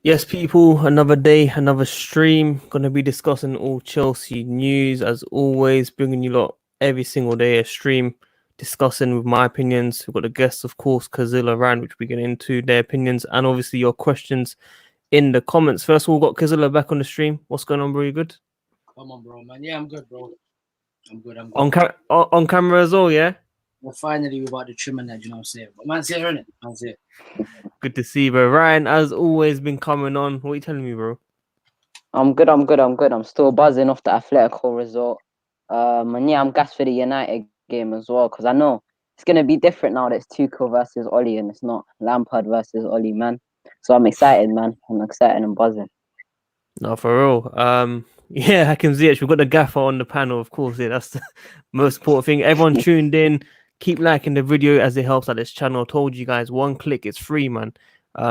Yes, people, another day, another stream. Gonna be discussing all Chelsea news as always, bringing you lot every single day a stream, discussing with my opinions. We've got the guests, of course, Kazilla Rand, which we get into their opinions, and obviously your questions in the comments. First of all, we've got Kazilla back on the stream. What's going on, bro? You good? Come on, bro, man. Yeah, I'm good, bro. I'm good. On camera as well, yeah. Well, finally, we're about to trim in that, you know what I'm saying? But man's here, innit? Man's here. Good to see you, bro. Ryan, as always, been coming on. What are you telling me, bro? I'm good. I'm still buzzing off the Atletico result. And yeah, I'm gassed for the United game as well because I know it's gonna be different now that it's Tuchel versus Oli and it's not Lampard versus Oli, man. So I'm excited, man. I'm excited and buzzing. No, for real. Yeah, Hakim Ziyech, we've got the gaffer on the panel, of course. Yeah, that's the most important thing. Everyone tuned in. Keep liking the video as it helps out this channel. Told you guys, one click, it's free, man.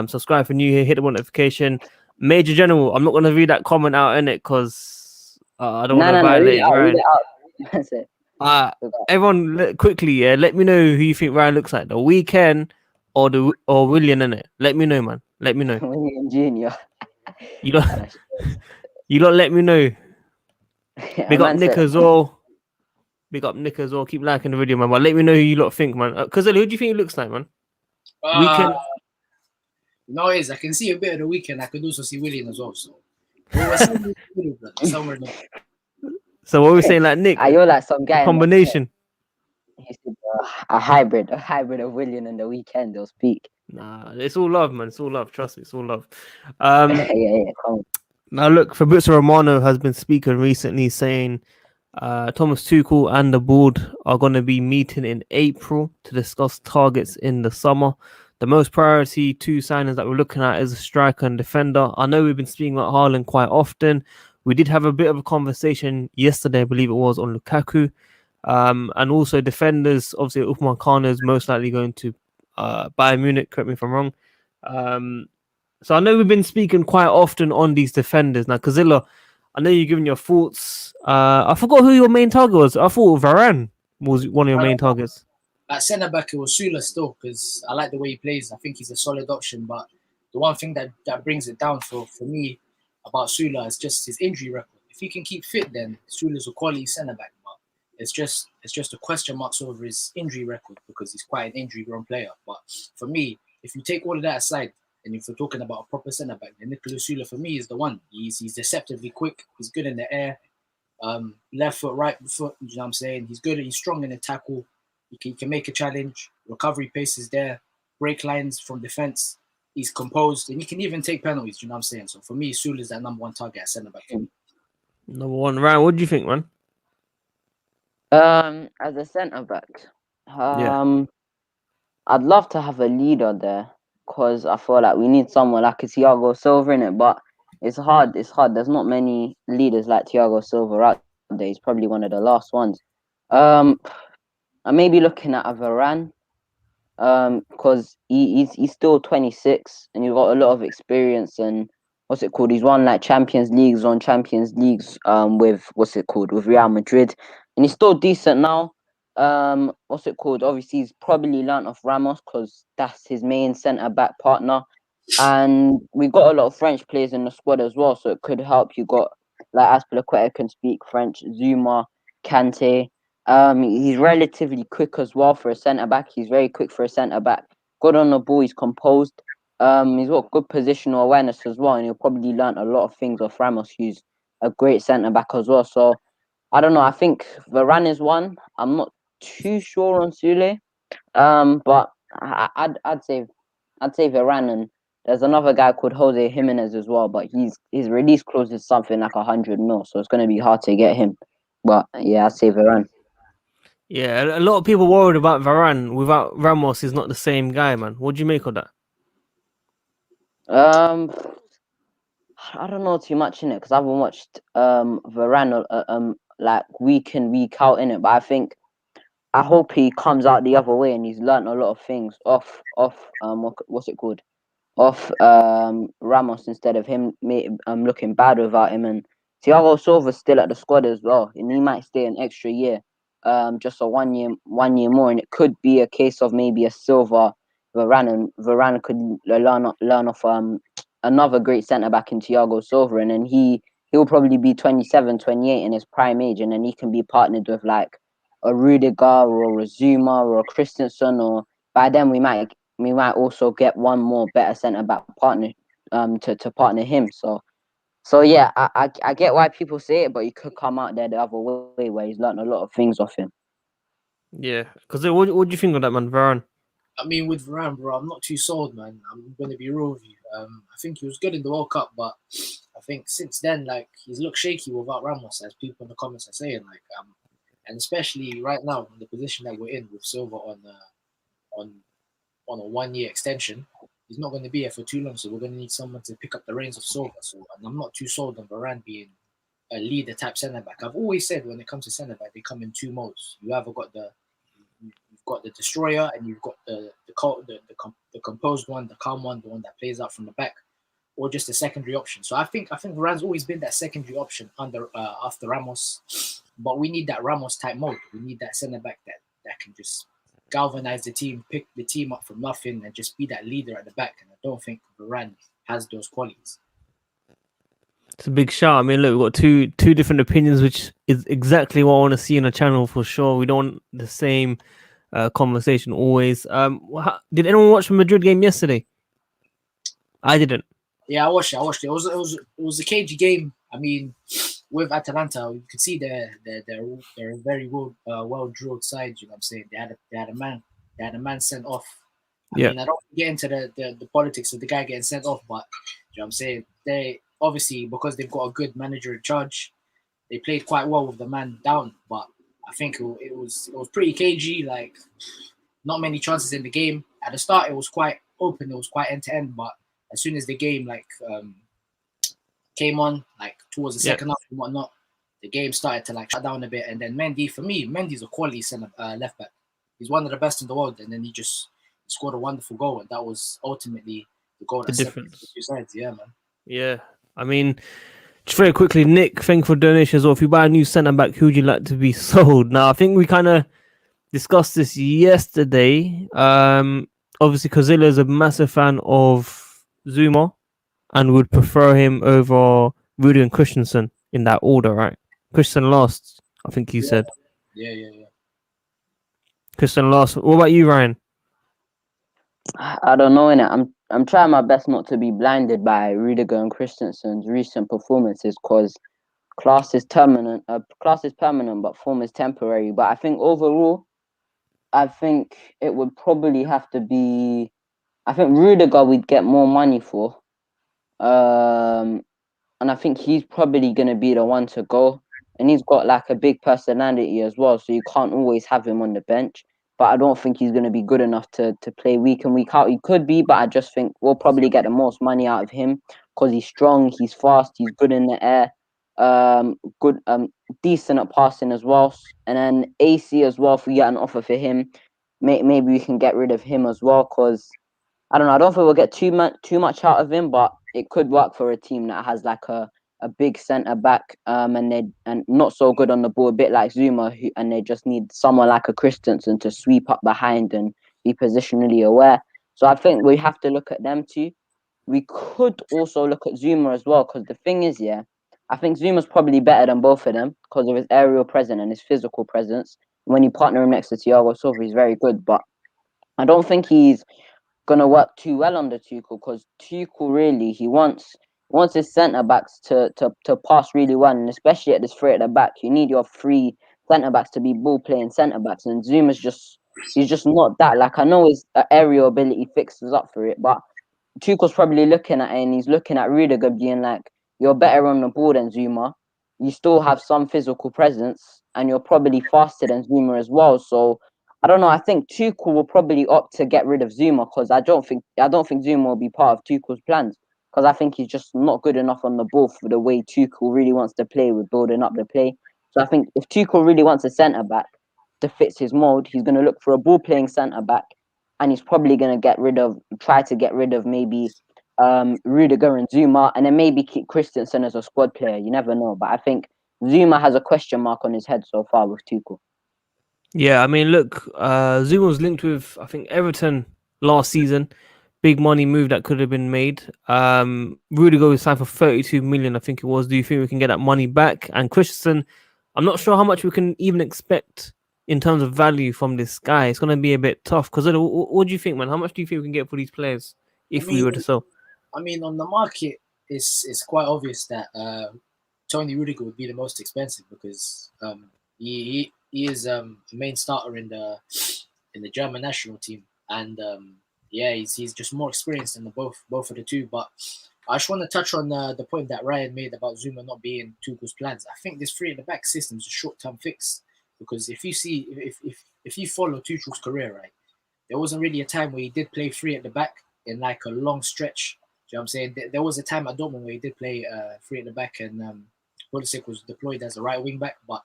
Subscribe for new here, hit the notification. Major General, I'm not gonna read that comment out in it because I don't want to violate read Ryan. it out. That's it. Everyone, quickly, yeah, let me know who you think Ryan looks like, the Weekend or William in it. Let me know, man. Let me know. William Junior. You don't. You don't let me know. Big up Nick as well. Big up Nick as well. Keep liking the video, man. But let me know who you lot think, man. Cause who do you think he looks like, man? Weekend. No, I can see a bit of the Weekend. I could also see William as well. So somewhere. So what are we saying, like Nick? You're like some guy. Combination. He's a hybrid of William and the Weekend. They'll speak. Nah, it's all love, man. It's all love. Trust me, it's all love. Yeah. Come on. Now look, Fabrizio Romano has been speaking recently saying Thomas Tuchel and the board are going to be meeting in April to discuss targets in the summer. The most priority two signings that we're looking at is a striker and defender. I know we've been speaking about Haaland quite often. We did have a bit of a conversation yesterday, I believe it was, on Lukaku. And also defenders, obviously Uthman Khan is most likely going to Bayern Munich, correct me if I'm wrong. So I know we've been speaking quite often on these defenders. Now, Kazilla, I know you're giving your thoughts. I forgot who your main target was. I thought Varane was one of your main targets. At centre back, it was Sula still because I like the way he plays. I think he's a solid option. But the one thing that brings it down for me about Sula is just his injury record. If he can keep fit, then Sula's a quality centre back. But it's just a question mark over his injury record because he's quite an injury-prone player. But for me, if you take all of that aside, and if we're talking about a proper centre back, then Nicolas Sula for me is the one. He's deceptively quick. He's good in the air. Left foot, right foot. You know what I'm saying? He's good. He's strong in the tackle. He can make a challenge. Recovery pace is there. Break lines from defense. He's composed, and he can even take penalties. You know what I'm saying? So for me, Sula is that number one target at centre back. Number one, Ryan. What do you think, man? As a centre back, I'd love to have a leader there because I feel like we need someone like a Thiago Silva in it, but it's hard. There's not many leaders like Thiago Silva out there. He's probably one of the last ones. I may be looking at a Varane, because he's still 26 and he's got a lot of experience and what's it called? He's won like Champions Leagues with with Real Madrid, and he's still decent now. Obviously he's probably learnt off Ramos because that's his main centre back partner, and we've got a lot of French players in the squad as well, so it could help. You got like Azpiliecueta can speak French, Zuma, Kante. He's relatively quick as well for a centre back. He's very quick for a centre back. Good on the ball. He's composed. He's got good positional awareness as well, and he'll probably learn a lot of things off Ramos, who's a great centre back as well. So I don't know. I think Varane is one. I'm not too sure on Sule. But I'd say Varane, and there's another guy called Jose Jimenez as well, but his release clause is something like 100 mil, so it's going to be hard to get him. But yeah, I'd say Varane. Yeah, a lot of people worried about Varane. Without Ramos, he's not the same guy, man. What do you make of that? I don't know too much in it because I haven't watched Varane like week in week out in it, but I hope he comes out the other way and he's learnt a lot of things off Ramos instead of him looking bad without him. And Thiago Silva's still at the squad as well, and he might stay an extra year, just a 1 year more, and it could be a case of maybe a Silva Varane, and Varane could learn off another great centre back in Thiago Silva, and then he'll probably be 27, 28 in his prime age, and then he can be partnered with like a Rudiger or a Zuma or a Christensen, or by then we might also get one more better centre back partner to partner him. So yeah, I get why people say it, but you could come out there the other way where he's learned a lot of things off him. Yeah, because what do you think of that, man, Varane? I mean, with Varane, bro, I'm not too sold, man. I'm going to be real with you. I think he was good in the World Cup, but I think since then, like, he's looked shaky without Ramos, as people in the comments are saying. Like, and especially right now in the position that we're in with Silva on a 1 year extension, he's not going to be here for too long. So we're going to need someone to pick up the reins of Silva. So, and I'm not too sold on Varane being a leader type centre back. I've always said when it comes to centre back, they come in two modes. You either got you've got the destroyer, and you've got the composed one, the calm one, the one that plays out from the back, or just a secondary option. So I think Varane's always been that secondary option after Ramos, but we need that Ramos type mode. We need that centre back that can just galvanize the team, pick the team up from nothing, and just be that leader at the back. And I don't think Varane has those qualities. It's a big shout. I mean, look, we've got two different opinions, which is exactly what I want to see on a channel for sure. We don't want the same conversation always. Did anyone watch the Madrid game yesterday? I didn't. Yeah, I watched it. It was a cagey game. I mean, with Atalanta, you could see they're a very well drilled side. You know what I'm saying? They had a man sent off. I mean, I don't get into the politics of the guy getting sent off, but you know what I'm saying? They obviously, because they've got a good manager in charge, they played quite well with the man down. But I think it was pretty cagey. Like, not many chances in the game. At the start, it was quite open. It was quite end to end. But as soon as the game came on, like towards the second half and whatnot, the game started to like shut down a bit. And then Mendy's a quality left back. He's one of the best in the world. And then he scored a wonderful goal, and that was ultimately the goal that separated the two sides. Yeah, man. Yeah, I mean, just very quickly, Nick, thank you for donation as well. If you buy a new centre back, who would you like to be sold? Now, I think we kind of discussed this yesterday. Obviously, Kozilla is a massive fan of Zuma and would prefer him over Rudy and Christensen in that order, right? Christensen last, I think he said. Yeah. Christensen last. What about you, Ryan? I don't know, innit? I'm trying my best not to be blinded by Rudiger and Christensen's recent performances, because class is permanent, but form is temporary. But I think overall, I think it would probably have to be. I think Rudiger we'd get more money for, and I think he's probably gonna be the one to go. And he's got like a big personality as well, so you can't always have him on the bench. But I don't think he's going to be good enough to play week in, week out. He could be, but I just think we'll probably get the most money out of him because he's strong, he's fast, he's good in the air, good, decent at passing as well. And then AC as well, if we get an offer for him, maybe we can get rid of him as well, because I don't know, I don't think we'll get too much out of him, but it could work for a team that has like a big centre back, and not so good on the ball, a bit like Zuma, and they just need someone like a Christensen to sweep up behind and be positionally aware. So I think we have to look at them too. We could also look at Zuma as well, because the thing is, I think Zuma's probably better than both of them because of his aerial presence and his physical presence. When you partner him next to Thiago Silva, he's very good, but I don't think he's gonna work too well under Tuchel, because Tuchel really he wants his centre backs to pass really well, and especially at this three at the back, you need your three centre backs to be ball playing centre backs, and Zuma's he's just not that. Like, I know his aerial ability fixes up for it, but Tuchel's probably looking at it, and he's looking at Rudiger being like, you're better on the ball than Zuma, you still have some physical presence, and you're probably faster than Zuma as well. So I don't know. I think Tuchel will probably opt to get rid of Zuma, because I don't think Zuma will be part of Tuchel's plans, because I think he's just not good enough on the ball for the way Tuchel really wants to play with building up the play. So I think if Tuchel really wants a centre back to fit his mold, he's going to look for a ball playing centre back, and he's probably going to try to get rid of maybe Rudiger and Zuma, and then maybe keep Christensen as a squad player. You never know, but I think Zuma has a question mark on his head so far with Tuchel. Yeah, I mean, look, Zuma was linked with, I think, Everton last season. big money move that could have been made. Rudiger was signed for 32 million, I think it was. Do you think we can get that money back? And Christensen, I'm not sure how much we can even expect in terms of value from this guy. It's going to be a bit tough. Because what do you think, man? How much do you think we can get for these players if we were to sell? I mean, on the market, it's quite obvious that Tony Rudiger would be the most expensive because he is a main starter in the German national team, and he's just more experienced than both of the two. But I just want to touch on the point that Ryan made about Zuma not being Tuchel's plans. I think this 3 at the back system is a short-term fix because if you follow Tuchel's career, right, there wasn't really a time where he did play 3 at the back in like a long stretch. You know what I'm saying? There was a time at Dortmund where he did play 3 at the back and Pulisic was deployed as a right wing back. But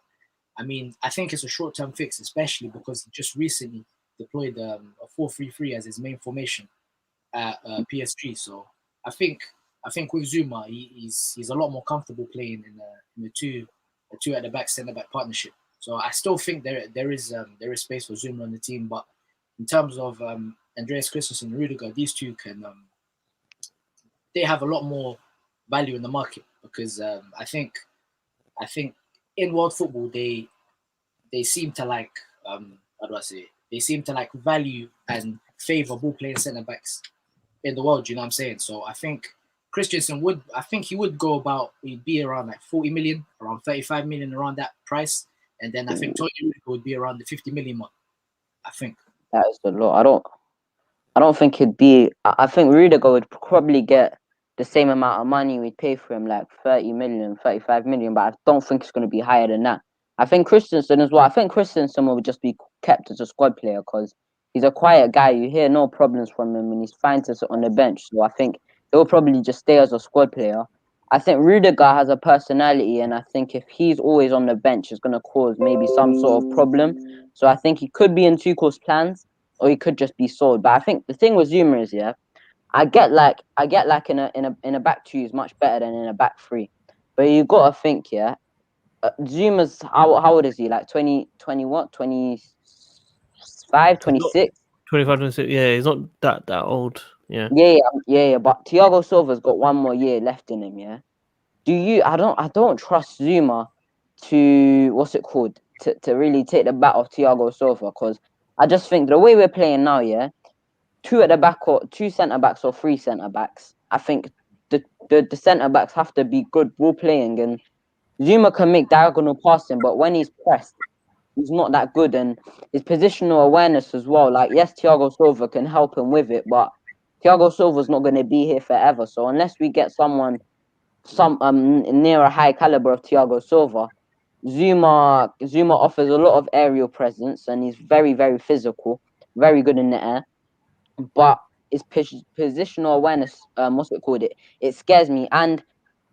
I mean, I think it's a short-term fix, especially because he just recently deployed a 4-3-3 as his main formation at PSG. So I think with Zuma, he's a lot more comfortable playing in the two at the back, centre back partnership. So I still think there is space for Zuma on the team. But in terms of Andreas Christensen and Rudiger, these two they have a lot more value in the market because I think in world football they seem to like how do I say it? They seem to like value and favor ball playing centre backs in the world. You know what I'm saying? So I think Christensen would he'd be around like 40 million, around 35 million, around that price, and then I think Tony Rudiger would be around the 50 million mark. I think that is a lot. I don't think it'd be. I think Rudiger would probably get the same amount of money we'd pay for him, like 30 million, 35 million, but I don't think it's going to be higher than that. I think Christensen as well. I think Christensen will just be kept as a squad player because he's a quiet guy. You hear no problems from him and he's fine to sit on the bench. So I think he'll probably just stay as a squad player. I think Rudiger has a personality, and I think if he's always on the bench, it's going to cause maybe some sort of problem. So I think he could be in Tuchel's plans, or he could just be sold. But I think the thing with Zuma is, I get like in a back two is much better than in a back three, but you got to think, Zuma's how old is he? Like 20 what? 25, 26? 25, 26. Yeah, he's not that old. Yeah. But Thiago Silva's got one more year left in him. Yeah. I don't trust Zuma to to really take the bat off Thiago Silva because I just think the way we're playing now, 2 at the back or 2 centre backs or 3 centre backs. I think the centre backs have to be good ball playing, and Zuma can make diagonal passing, but when he's pressed, he's not that good, and his positional awareness as well. Like, yes, Thiago Silva can help him with it, but Thiago Silva's not going to be here forever. So unless we get someone near a high caliber of Thiago Silva, Zuma offers a lot of aerial presence, and he's very, very physical, very good in the air. But his positional awareness, it scares me. And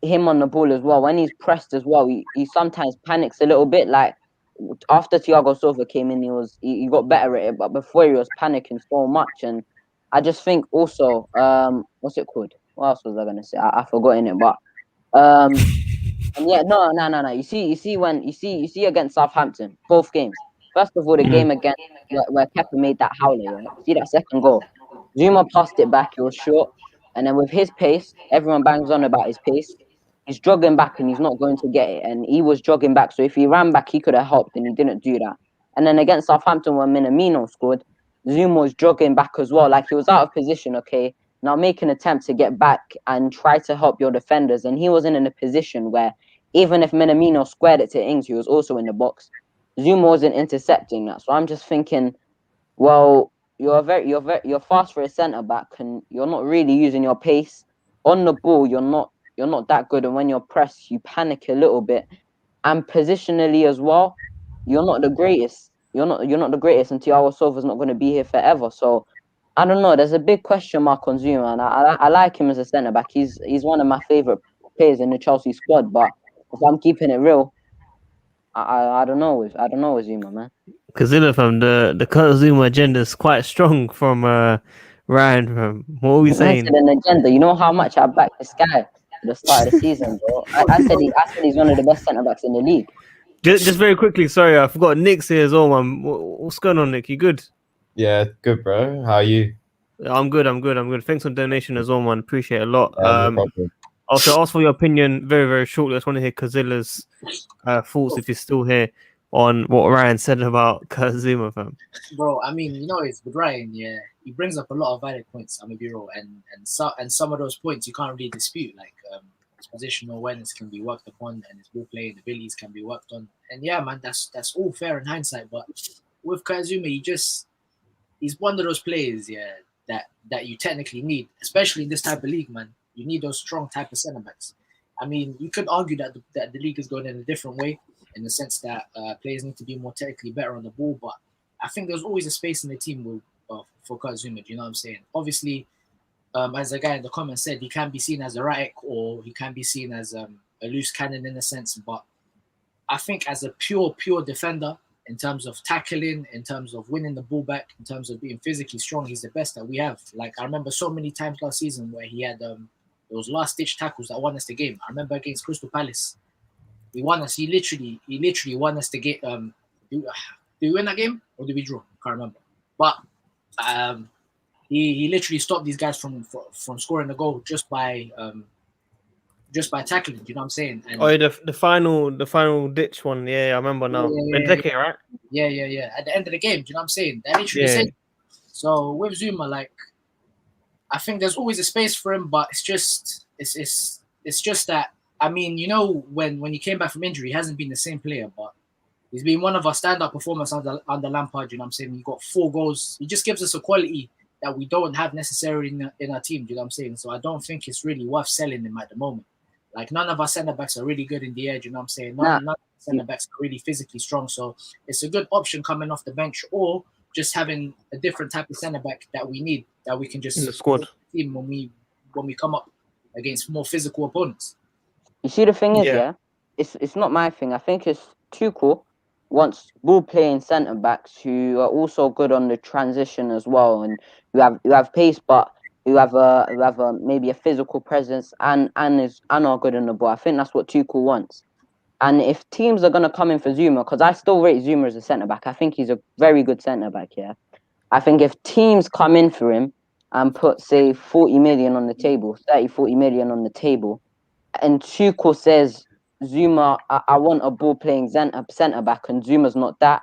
him on the ball as well. When he's pressed as well, he sometimes panics a little bit. Like after Thiago Silva came in, he got better at it. But before he was panicking so much. And I just think also, What else was I gonna say? I forgot in it. But and no. You see against Southampton, both games. First of all, the game against where Kepa made that howler. Right? See that second goal? Zuma passed it back. It was short, and then with his pace, everyone bangs on about his pace. He's jogging back and he's not going to get it. And he was jogging back, so if he ran back, he could have helped, and he didn't do that. And then against Southampton, when Minamino scored, Zuma was jogging back as well, like he was out of position. Okay, now make an attempt to get back and try to help your defenders. And he wasn't in a position where even if Minamino squared it to Ings, he was also in the box. Zuma wasn't intercepting that. So I'm just thinking, well, you're fast for a centre back, and you're not really using your pace on the ball. You're not that good, and when you're pressed, you panic a little bit. And positionally as well, you're not the greatest. You're not the greatest, and Thiago Silva's not going to be here forever. So I don't know. There's a big question mark on Zuma, and I like him as a centre back. He's one of my favourite players in the Chelsea squad. But if I'm keeping it real, I don't know with Zuma, man. Because the Zuma agenda is quite strong from Ryan. What are we saying? An agenda. You know how much I backed this guy at the start of the season, bro. I said he's one of the best centre backs in the league. Just very quickly, sorry, I forgot Nick's here as well, man. What's going on, Nick? You good? Yeah, good, bro. How are you? I'm good. I'm good. Thanks for the donation as well, man. Appreciate it a lot. No problem. Also ask for your opinion very, very shortly. I just want to hear Kazilla's thoughts if you're still here on what Ryan said about Kazuma, fam. Bro, I mean, it's with Ryan, yeah, he brings up a lot of valid points, I'm a bureau, and some of those points you can't really dispute. Like his positional awareness can be worked upon, and his ball playing abilities can be worked on. And yeah, man, that's all fair in hindsight. But with Kazuma, he's one of those players, yeah, that you technically need, especially in this type of league, man. You need those strong type of centre backs. I mean, you could argue that the league is going in a different way, in the sense that players need to be more technically better on the ball. But I think there's always a space in the team for Kazuma. Do you know what I'm saying? Obviously, as the guy in the comments said, he can be seen as erratic, or he can be seen as a loose cannon in a sense. But I think as a pure defender, in terms of tackling, in terms of winning the ball back, in terms of being physically strong, he's the best that we have. Like, I remember so many times last season where he had those last-ditch tackles that won us the game. I remember against Crystal Palace, he won us. He literally won us the game. Did we win that game or did we draw? Can't remember. But he literally stopped these guys from scoring a goal just by tackling. Do you know what I'm saying? And the final ditch one. Yeah, I remember now. Benteke, right? Yeah. At the end of the game, do you know what I'm saying? That literally said. So with Zuma, like, I think there's always a space for him, but it's just that, I mean, when he came back from injury, he hasn't been the same player, but he's been one of our standout performers under Lampard. You know what I'm saying? He got 4 goals. He just gives us a quality that we don't have necessarily in our team. Do you know what I'm saying? So I don't think it's really worth selling him at the moment. Like, none of our centre backs are really good in the air. Do you know what I'm saying? None of our centre backs are really physically strong. So it's a good option coming off the bench, or just having a different type of centre back that we need, that we can just in the squad team when we come up against more physical opponents. You see, the thing is, it's not my thing. I think it's Tuchel wants ball playing centre backs who are also good on the transition as well, and who have pace, but who have maybe a physical presence and are good on the ball. I think that's what Tuchel wants. And if teams are gonna come in for Zuma, because I still rate Zuma as a centre back, I think he's a very good centre back. Yeah, I think if teams come in for him and put, say, 40 million on the table, 40 million on the table, and Tuchel says, Zuma, I want a ball playing centre back, and Zuma's not that,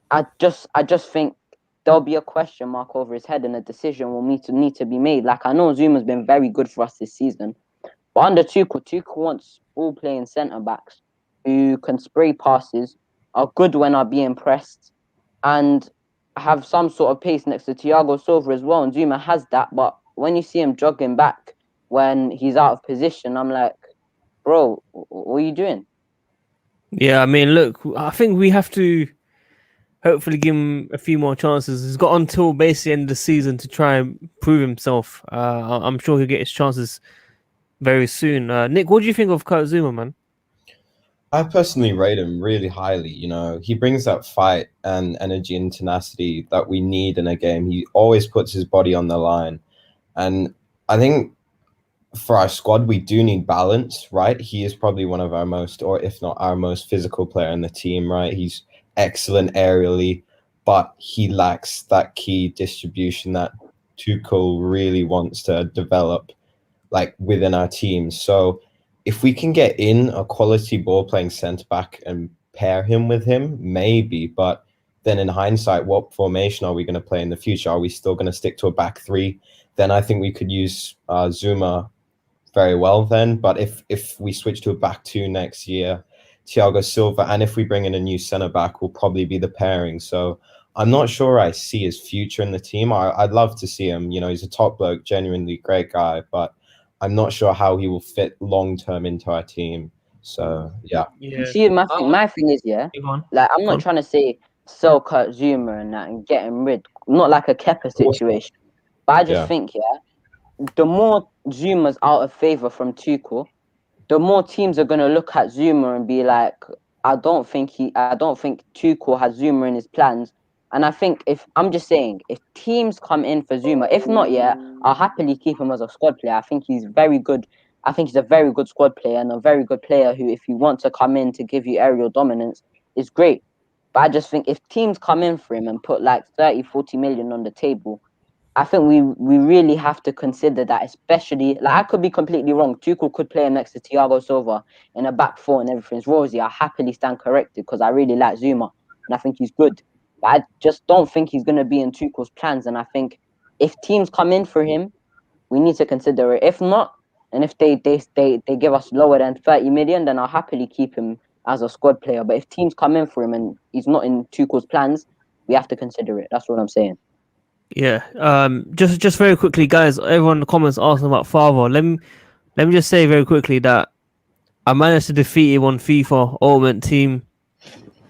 I just think there'll be a question mark over his head, and a decision will need to be made. Like, I know Zuma's been very good for us this season, but under Tuchel wants ball playing centre backs who can spray passes, are good when are being pressed, and have some sort of pace next to Thiago Silva as well. And Zuma has that, but when you see him jogging back when he's out of position, I'm like, bro, what are you doing? Yeah, I mean, look, I think we have to hopefully give him a few more chances. He's got until basically end of the season to try and prove himself. I'm sure he'll get his chances very soon. Nick, what do you think of Kurt Zuma, man? I personally rate him really highly. He brings that fight and energy and tenacity that we need in a game. He always puts his body on the line. And I think for our squad, we do need balance, right? He is probably one of our most, or if not our most physical player in the team, right? He's excellent aerially, but he lacks that key distribution that Tuchel really wants to develop, like, within our team. So if we can get in a quality ball playing centre back and pair him with him, maybe. But then in hindsight, what formation are we going to play in the future? Are we still going to stick to a back 3? Then I think we could use Zuma very well then. But if we switch to a back 2 next year, Thiago Silva, and if we bring in a new centre back, will probably be the pairing. So I'm not sure I see his future in the team. I'd love to see him. He's a top bloke, genuinely great guy, but I'm not sure how he will fit long term into our team. So yeah. You see, my thing is, like, I'm not trying to say sell Kurt Zuma and that and get him rid, not like a Kepa situation, but I just think the more Zuma's out of favour from Tuchel, the more teams are going to look at Zuma and be like, I don't think Tuchel has Zuma in his plans. And I think if teams come in for Zuma, if not yet, I'll happily keep him as a squad player. I think he's very good. I think he's a very good squad player and a very good player who, if you want to come in to give you aerial dominance, is great. But I just think if teams come in for him and put like 30, 40 million on the table, I think we really have to consider that, especially, like, I could be completely wrong. Tuchel could play him next to Thiago Silva in a back four and everything's rosy. I happily stand corrected because I really like Zuma and I think he's good. But I just don't think he's going to be in Tuchel's plans. And I think if teams come in for him, we need to consider it. If not, and if they give us lower than 30 million, then I'll happily keep him as a squad player. But if teams come in for him and he's not in Tuchel's plans, we have to consider it. That's what I'm saying. Yeah. Just very quickly, guys. Everyone in the comments asking about Favre. Let me just say very quickly that I managed to defeat him on FIFA Ultimate Team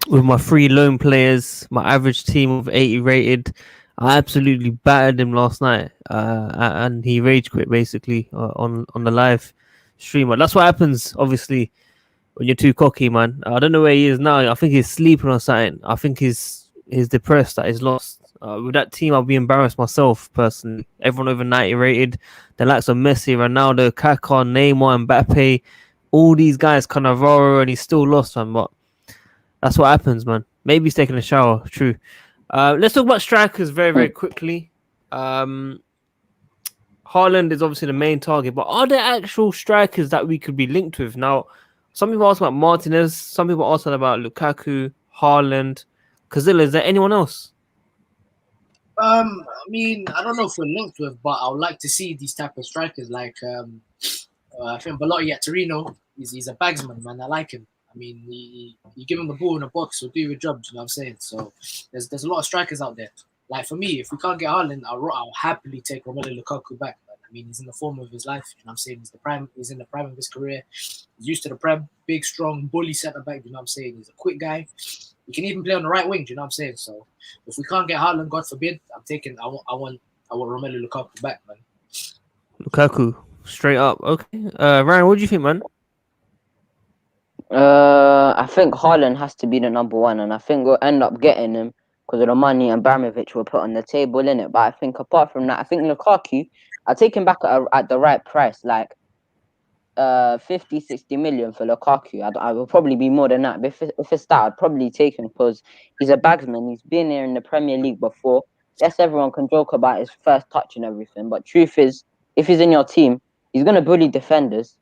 with my 3 loan players, my average team of 80 rated. I absolutely battered him last night, and he rage quit basically on the live stream. But that's what happens, obviously, when you're too cocky, man. I don't know where he is now. I think he's sleeping or something. I think he's depressed that he's lost. With that team, I'll be embarrassed myself personally. Everyone over 90 rated. The likes of Messi, Ronaldo, Kaká, Neymar, Mbappe, all these guys kind of roar, and he's still lost, man. But that's what happens, man. Maybe he's taking a shower. True. Let's talk about strikers very, very quickly. Haaland is obviously the main target, but are there actual strikers that we could be linked with? Now, some people ask about Martinez, some people ask about Lukaku, Haaland, Kazilla. Is there anyone else? I mean, I don't know if we're linked with, but I would like to see these type of strikers. Like, I think Belotti at Torino, he's a bagsman, man. I like him. I mean, you give him the ball in a box, he'll do your job. You know what I'm saying? So there's a lot of strikers out there. Like for me, if we can't get Haaland, I'll happily take Romelu Lukaku back. Man. I mean, he's in the form of his life. You know what I'm saying? He's in the prime of his career. He's used to the prem. Big, strong, bully centre back. You know what I'm saying? He's a quick guy. He can even play on the right wing. You know what I'm saying? So if we can't get Haaland, God forbid, I want Romelu Lukaku back, man. Lukaku, straight up. Okay. Ryan, what do you think, man? I think Haaland has to be the number one, and I think we'll end up getting him because of the money Abramovich will put on the table, innit? But I think apart from that, I think Lukaku, I'll take him back at the right price, like 50, 60 million for Lukaku. I will probably be more than that. But if it's that, I'd probably take him because he's a bagsman. He's been here in the Premier League before. Yes, everyone can joke about his first touch and everything, but truth is, if he's in your team, he's going to bully defenders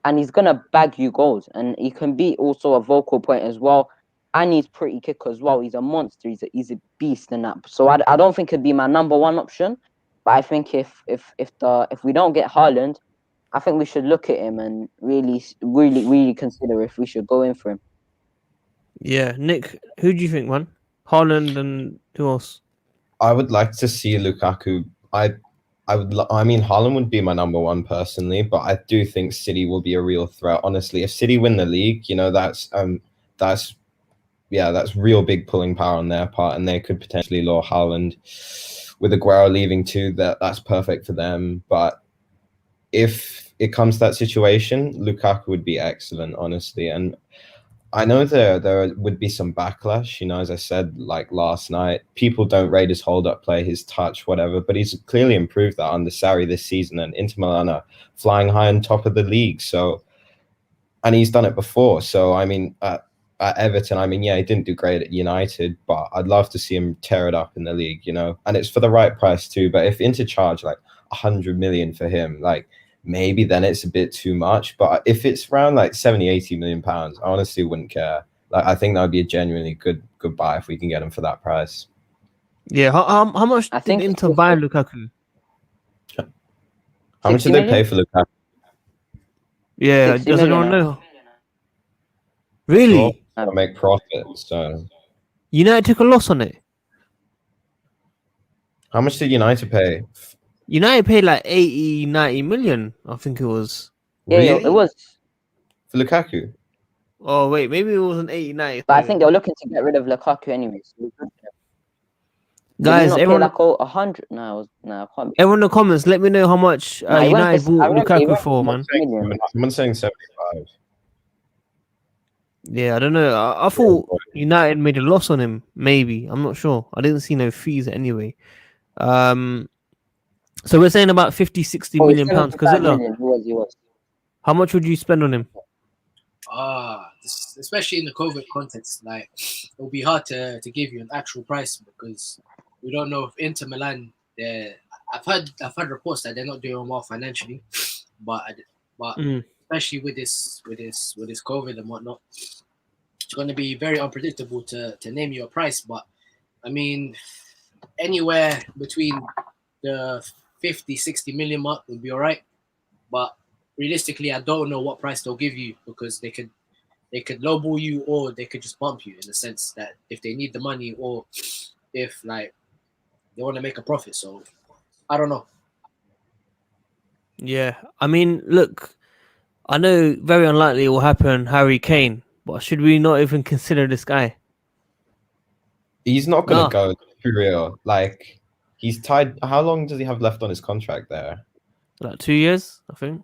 and he's going to bag you goals. And he can be also a vocal point as well. And he's pretty kicker as well. He's a monster. He's a beast in that. So I don't think it'd be my number one option. But I think if we don't get Haaland, I think we should look at him and really consider if we should go in for him. Yeah, Nick, who do you think, man? Haaland and who else? I would like to see Lukaku. I mean, Haaland would be my number one personally, but I do think City will be a real threat. Honestly, if City win the league, you know, that's real big pulling power on their part, and they could potentially lure Haaland. With Aguero leaving too, that's perfect for them. But if it comes to that situation, Lukaku would be excellent, honestly. And I know there would be some backlash, you know, as I said, like last night, people don't rate his hold-up play, his touch, whatever, but he's clearly improved that under Sarri this season, and Inter Milan are flying high on top of the league. So, and he's done it before. So, I mean, at Everton, I mean, yeah, he didn't do great at United, but I'd love to see him tear it up in the league, you know, and it's for the right price too. But if Inter charge like 100 million for him, like, maybe then it's a bit too much. But if it's around like 70, 80 million pounds, I honestly wouldn't care. Like, I think that would be a genuinely good buy if we can get him for that price. Yeah, how much I did think Inter buy Lukaku? How much did they pay for Lukaku? Yeah, 60 does anyone million. know? Really? I'll make profit. So United took a loss on it. how much did United pay? United paid like 80, 90 million, I think it was. Yeah, Really? it was. For Lukaku? Oh, wait, maybe it wasn't 80, 90. But I think they were looking to get rid of Lukaku anyway. So Guys, everyone, like 100. No, I can't. everyone in the comments, let me know how much Nah, he went United for- I bought remember he Lukaku went for, for man. million. Someone's saying 75. Yeah, I don't know. I thought United made a loss on him. Maybe. I'm not sure. I didn't see no fees anyway. So we're saying about 50, 60 million pounds. 75 Kazilla, million, he was. how much would you spend on him? especially in the COVID context, like it'll be hard to give you an actual price because we don't know if Inter Milan. I've heard reports that they're not doing well financially, but especially with this COVID and whatnot, it's going to be very unpredictable to name you a price. But I mean, anywhere between the 50-60 million mark would be all right. But realistically, I don't know what price they'll give you because they could lowball you or they could just bump you in the sense that if they need the money or if like they want to make a profit. So I don't know. Yeah, I mean, look, I know very unlikely it will happen, Harry Kane, but should we not even consider this guy? He's not going No. to go, for real. Like, he's tied. How long does he have left on his contract there? Like 2 years, I think.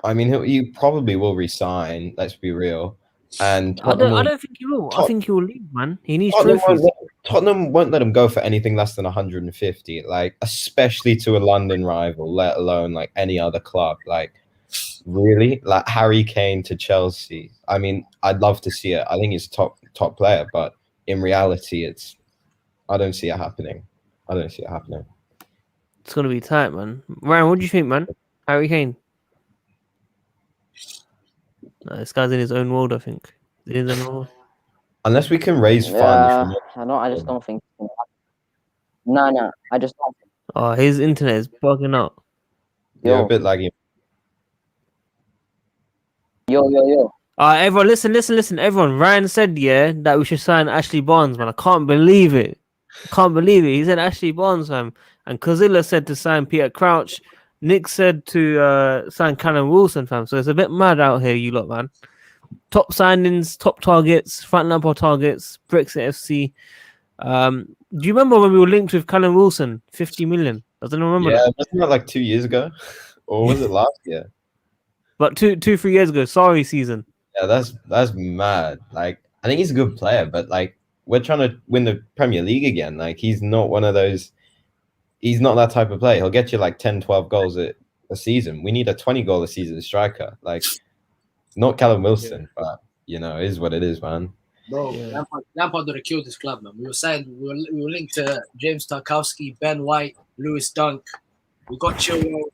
I mean, he probably will resign, let's be real. And I don't think he will. I think he will leave, man. He needs Tottenham trophies. Tottenham won't let him go for anything less than 150, like, especially to a London rival, let alone like any other club. Like, really? Like Harry Kane to Chelsea. I mean, I'd love to see it. I think he's top player, but in reality, I don't see it happening. It's gonna be tight, man. Ryan, what do you think, man? Harry Kane. No, this guy's in his own world, I think. In his own world. Unless we can raise funds from I just don't think. No, I just don't. Oh, his internet is bugging out. a bit laggy. Yo. Everyone, listen. Everyone, Ryan said, that we should sign Ashley Barnes, man. I can't believe it. He said Ashley Barnes, man. And Kozilla said to sign Peter Crouch. Nick said to sign Callum Wilson, fam. So it's a bit mad out here, you lot, man. Top signings, top targets, front Lampard targets, Brexit FC. Do you remember when we were linked with Callum Wilson? 50 million. Does anyone remember that? Wasn't that like 2 years ago? Or was it last year? But 3 years ago. Sorry, season. Yeah, that's mad. Like, I think he's a good player, but like, we're trying to win the Premier League again. Like, he's not one of those. He's not that type of player. He'll get you like 10, 12 goals a season. We need a 20-goal a season striker. Like, not Callum Wilson, but it is what it is, man. Bro, Lampard would have killed this club, man. We were linked to James Tarkowski, Ben White, Lewis Dunk. We got Chilwell.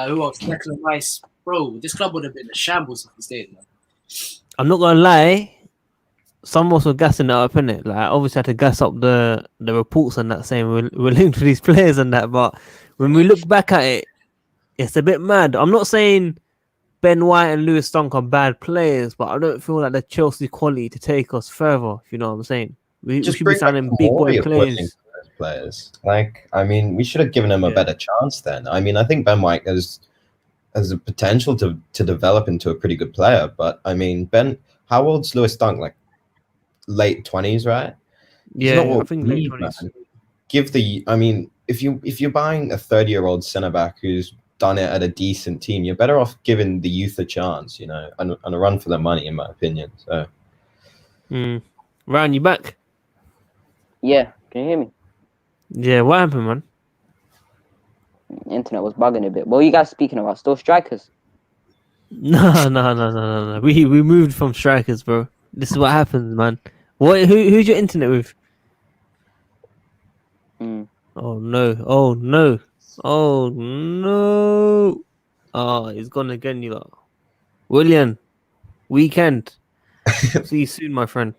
Who else? Declan Rice. Bro, this club would have been a shambles if he stayed, man. I'm not gonna lie. Some of us were gassing it up, innit? Like, obviously, I had to gas up the reports and that saying we're linked to these players and that. But when we look back at it, it's a bit mad. I'm not saying Ben White and Lewis Dunk are bad players, but I don't feel like the Chelsea quality to take us further. If you know what I'm saying, we should be signing big boy players. Like, I mean, we should have given him a better chance then. I mean, I think Ben White has a potential to develop into a pretty good player. But I mean, how old's Lewis Dunk? Like late 20s, right? Yeah, I think late 20s. I mean, if you're buying a 30-year-old centre back who's done it at a decent team, you're better off giving the youth a chance, and a run for their money, in my opinion. So, Ryan, you back? Yeah, can you hear me? Yeah, what happened, man? Internet was bugging a bit. What are you guys speaking about? Still strikers? No. We moved from strikers, bro. This is what happens, man. Who's your internet with? Oh no. Oh, he's gone again, you lot. William, weekend. See you soon, my friend.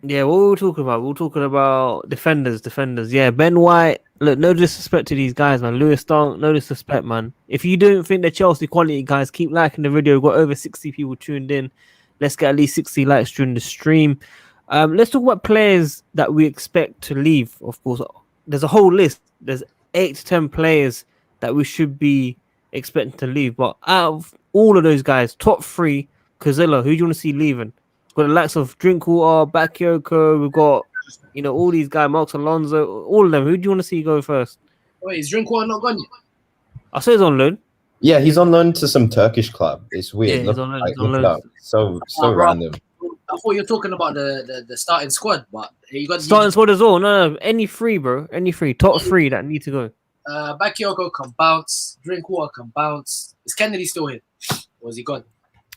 Yeah, what were we talking about? We were talking about defenders. Yeah, Ben White. Look, no disrespect to these guys, man. Lewis Dunk, no disrespect, man. If you don't think the Chelsea quality, guys, keep liking the video. We've got over 60 people tuned in. Let's get at least 60 likes during the stream. Let's talk about players that we expect to leave. Of course, there's a whole list. There's 8 to 10 players that we should be expecting to leave. But out of all of those guys, top 3, Kozilla, who do you want to see leaving? We've got the likes of Drinkwater, Bakayoko. We've got, all these guys, Marcos Alonso, all of them. Who do you want to see go first? Wait, is Drinkwater not gone yet? I say he's on loan. Yeah, he's on loan to some Turkish club. It's weird. Yeah, he's on loan. So random. I thought you were talking about the starting squad, but you got starting squad as well. No, any 3, bro. Any 3. Top 3 that need to go. Bakayoko can bounce. Drinkwater can bounce. Is Kennedy still here? Or is he gone?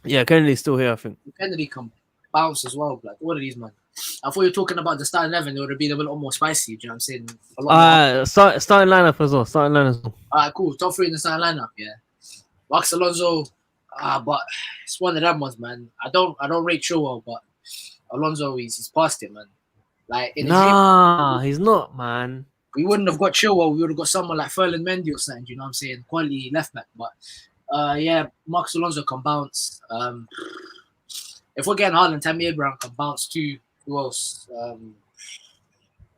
Yeah, Kennedy's still here, I think. Kennedy can bounce as well. Like, what are these, man? I thought you were talking about the starting 11. It would have been a little more spicy. Do you know what I'm saying? A lot more. Starting lineup as well. Starting lineup as well. All right, cool. Top 3 in the starting lineup, yeah. Max Alonso, but it's one of them ones, man. I don't rate Chilwell, but Alonso, he's past it, man. Like, in he's not, man. we wouldn't have got Chilwell. We would have got someone like Ferland Mendy or something. You know what I'm saying? Quality left back, but yeah, Max Alonso can bounce. If we're getting Haaland, Tammy Abraham can bounce too. Who else?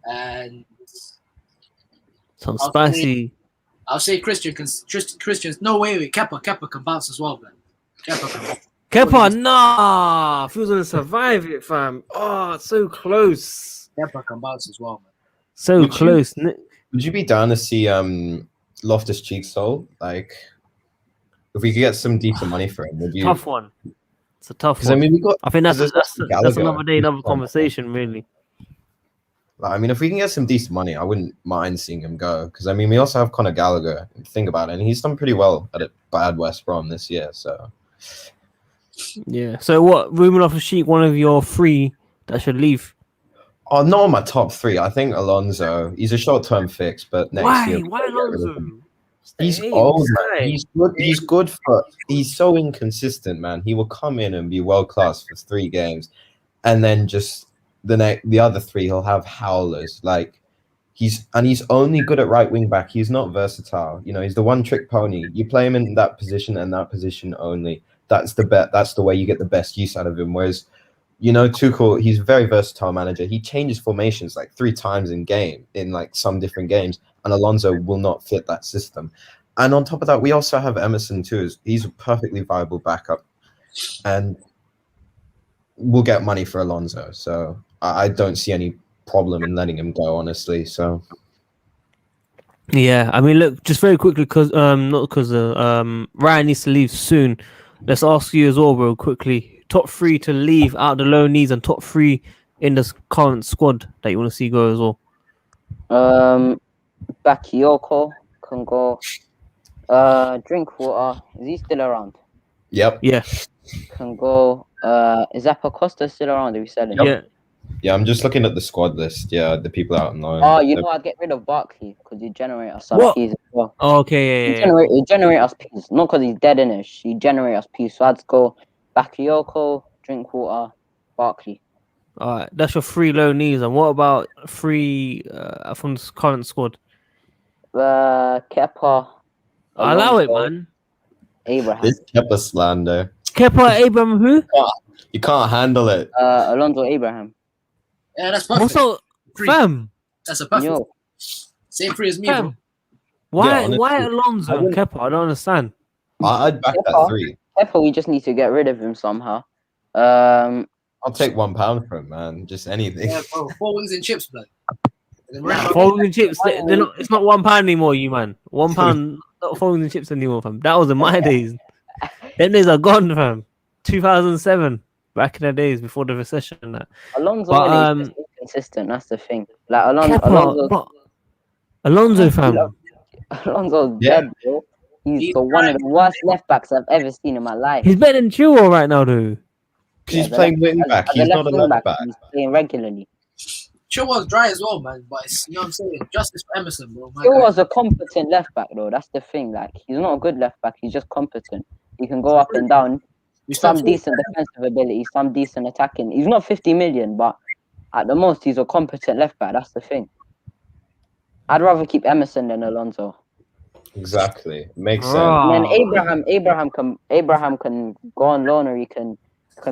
And Some spicy. I'll say Christian's. No, wait. Kepa can bounce as well, man. Kepa can bounce. Kepa, nah. Feels gonna survive it, fam. Oh, so close. Kepa can bounce as well, man. So Would close. Would you be down to see Loftus-Cheek sold? Like, if we could get some decent money for him, would you? Tough one. It's a tough Because one. I mean, we got. I think that's Gallagher. another day, another conversation, really. Like, I mean, if we can get some decent money, I wouldn't mind seeing him go. Because I mean, we also have Conor Gallagher. Think about it, and he's done pretty well at a bad West Brom this year. So Yeah. So what? Ruben Loftus-Cheek, one of your 3 that should leave. oh, not on my top 3. I think Alonso. He's a short-term fix, but next year. Why Alonso? He's old, man. He's good. He's good for. He's so inconsistent, man. He will come in and be world class for 3 games, and then just the other 3 he'll have howlers. Like he's only good at right wing back. He's not versatile. You know, he's the one trick pony. You play him in that position and that position only. That's the bet. That's the way you get the best use out of him. Whereas, you know, Tuchel, he's a very versatile manager. He changes formations like 3 times in like some different games, and Alonso will not fit that system. And on top of that, we also have Emerson too. He's a perfectly viable backup, and we'll get money for Alonso. So I don't see any problem in letting him go, honestly. So Yeah, I mean, look, just very quickly, because Ryan needs to leave soon. Let's ask you as well, bro, quickly. Top 3 to leave out the low knees, and top 3 in this current squad that you want to see go as well. Bakayoko can go. Drinkwater, is he still around? yep. Yeah, Can go. Is Zappacosta still around? Are we selling? yeah. Yeah, I'm just looking at the squad list. Yeah, the people out on loan. Oh, you know, I'd get rid of Barkley because he generate us some What? peas as well. Oh, okay, yeah. He generate us peas, not because he's dead in it. He generate us peas. So I'd go Bakayoko, Drinkwater, Barkley. All right, that's your 3 low knees. And what about 3 from this current squad? Kepa. Allow it, Alonso, man. Abraham. This Kepa slander. Kepa, Abraham, who? You can't handle it. Alonso, Abraham. Yeah, that's perfect. What's up, 3. fam? That's a perfect. Yo, Same 3 as me, bro. Fam. Why honestly, Alonso and Kepa? I don't understand. I'd back that Kepa. 3. Kepa, we just need to get rid of him somehow. I'll take £1 for him, man. Just anything. Yeah, bro. 4 wings and chips, blood. Folding and chips, they're not, it's not £1 anymore, you man. £1, not folding and chips anymore, fam. That was in my days. Them days are gone, fam. 2007, back in the days before the recession and that. Alonso But, is inconsistent. That's the thing. Like Alonso, fam. Alonso's Yeah. dead, bro. He's one of the worst left backs I've ever seen in my life. He's better than Chilwell right now, though. He's the playing left- wing back. as He's not a wing left back. He's playing regularly. Chilwell's dry as well, man. But it's, you know what I'm saying? Justice for Emerson, bro. My He guy. was a competent left back, though. That's the thing. Like, he's not a good left back. He's just competent. He can go up and down. We Some still decent defensive ability, some decent attacking. He's not 50 million, but at the most, he's a competent left back. That's the thing. I'd rather keep Emerson than Alonso. Exactly. Makes sense. Ah. And then Abraham can go on loan, or he can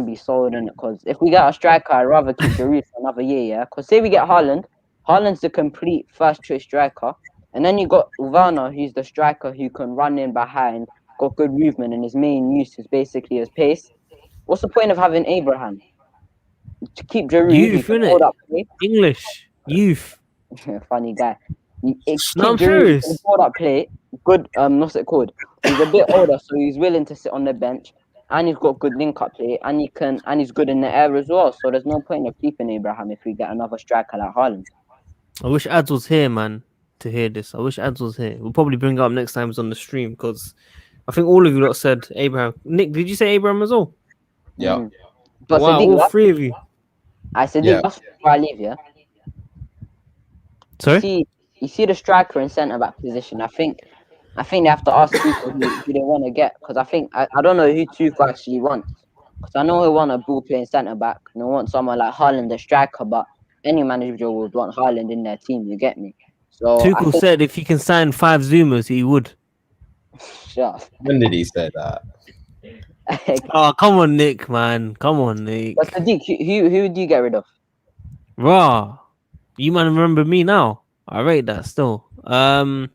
be sold in it. Because if we get a striker, I'd rather keep Giroud for another year. Yeah. Because say we get Haaland's the complete first choice striker, and then you got Werner, who's the striker who can run in behind, got good movement, and his main use is basically his pace. What's the point of having Abraham? To keep Giroud, Youth, who can innit? hold up play. English, youth. Funny guy. Keep No, I'm Giroud, who serious. can hold up play. Good. What's it called? He's a bit older, so he's willing to sit on the bench, and he's got good link-up play, and he's good in the air as well. So there's no point of keeping Abraham if we get another striker like Haaland. I wish Ads was here, man, to hear this. I wish Ads was here. We'll probably bring it up next time he's on the stream, because I think all of you lot said Abraham. Nick, did you say Abraham as well? Yeah. Mm. But Wow, Sadiq, all that's, three of you. I said, Yeah. that's where I leave, yeah. Sorry? You see the striker and centre back position. I think they have to ask Tuchel who they want to get, because I don't know who Tuchel actually wants. Because I know he want a ball playing centre back and they want someone like Haaland, the striker, but any manager would want Haaland in their team. You get me? So I Tuchel think said if he can sign 5 Zoomers, he would. shut When did he say that? up. Oh, come on, Nick, man. Come on, Nick. But Sadiq, who do you get rid of? Raw. You might remember me now. I rate that still. Who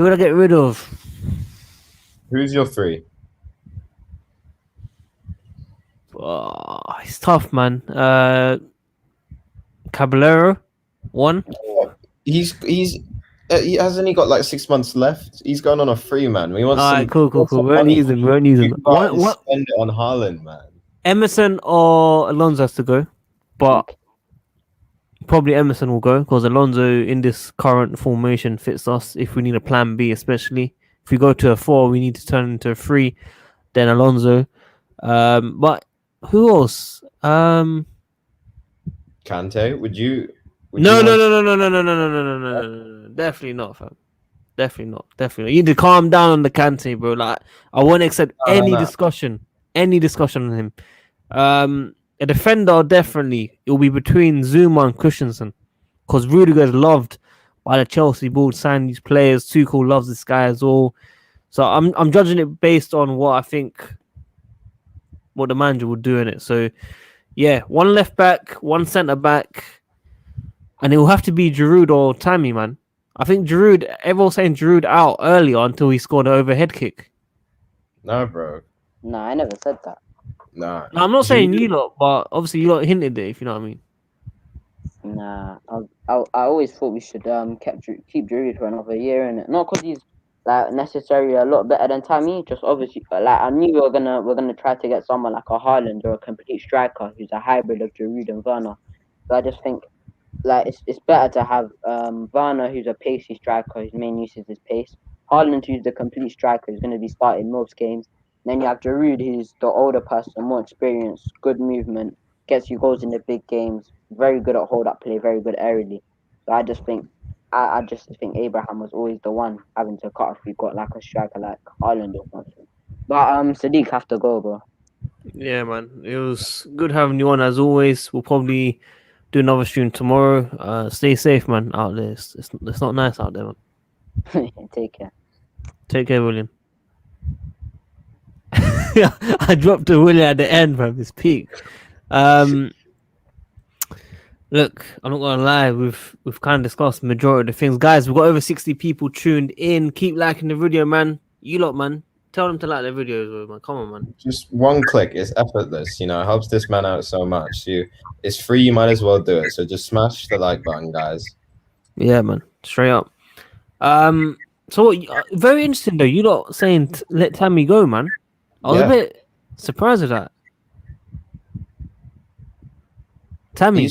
would I get rid of? Who's your 3? Oh, it's tough, man. Caballero, 1. He hasn't he got like 6 months left? He's going on a free, man. We want All some. right, cool. want some We won't money. use him. We won't use him. You can't What? spend it on Haaland, man. Emerson or Alonso has to go, but probably Emerson will go because Alonso in this current formation fits us. If we need a plan B, especially if we go to a 4, we need to turn into a 3. Then Alonso. But who else? Kante, would you? No. want- Definitely not, fam. Definitely not. You need to calm down on the Kante, bro. Like, I won't accept any discussion on him. A defender, definitely. It will be between Zuma and Christensen, because Rudiger is loved by the Chelsea board. Signing these players. Tuchel loves this guy as well. So I'm judging it based on what I think, what the manager would do in it. So yeah, 1 left back, 1 centre back, and it will have to be Giroud or Tammy, man. I think Giroud. Everyone's saying Giroud out earlier until he scored an overhead kick. No, bro. Nah, I never said that. Nah. Now, I'm not saying you lot, but obviously you lot hinted it, if you know what I mean. Nah, I always thought we should keep Giroud for another year, and not because he's like necessarily a lot better than Tammy. Just obviously, like I knew we're gonna try to get someone like a Haaland or a complete striker who's a hybrid of Giroud and Werner. So I just think like it's better to have Werner, who's a pacey striker whose main use is his pace. Haaland, who's the complete striker, who's going to be starting most games. Then you have Giroud, who's the older person, more experienced, good movement, gets you goals in the big games, very good at hold up play, very good aerially. So I just think Abraham was always the one having to cut if we got like a striker like Haaland or something. But Sadiq have to go, bro. Yeah, man. It was good having you on as always. We'll probably do another stream tomorrow. Stay safe, man, out there. It's not nice out there, man. Take care. Take care, William. I dropped a William at the end, man. It's peak. Look, I'm not gonna lie. We've kind of discussed the majority of the things, guys. We've got over 60 people tuned in. Keep liking the video, man. You lot, man. Tell them to like the videos, man. Come on, man. Just 1 click. It's effortless. You know, it helps this man out so much. It's free. You might as well do it. So just smash the like button, guys. Yeah, man. Straight up. So very interesting though. You lot saying let Tammy go, man. I was a bit surprised at that. Tammy.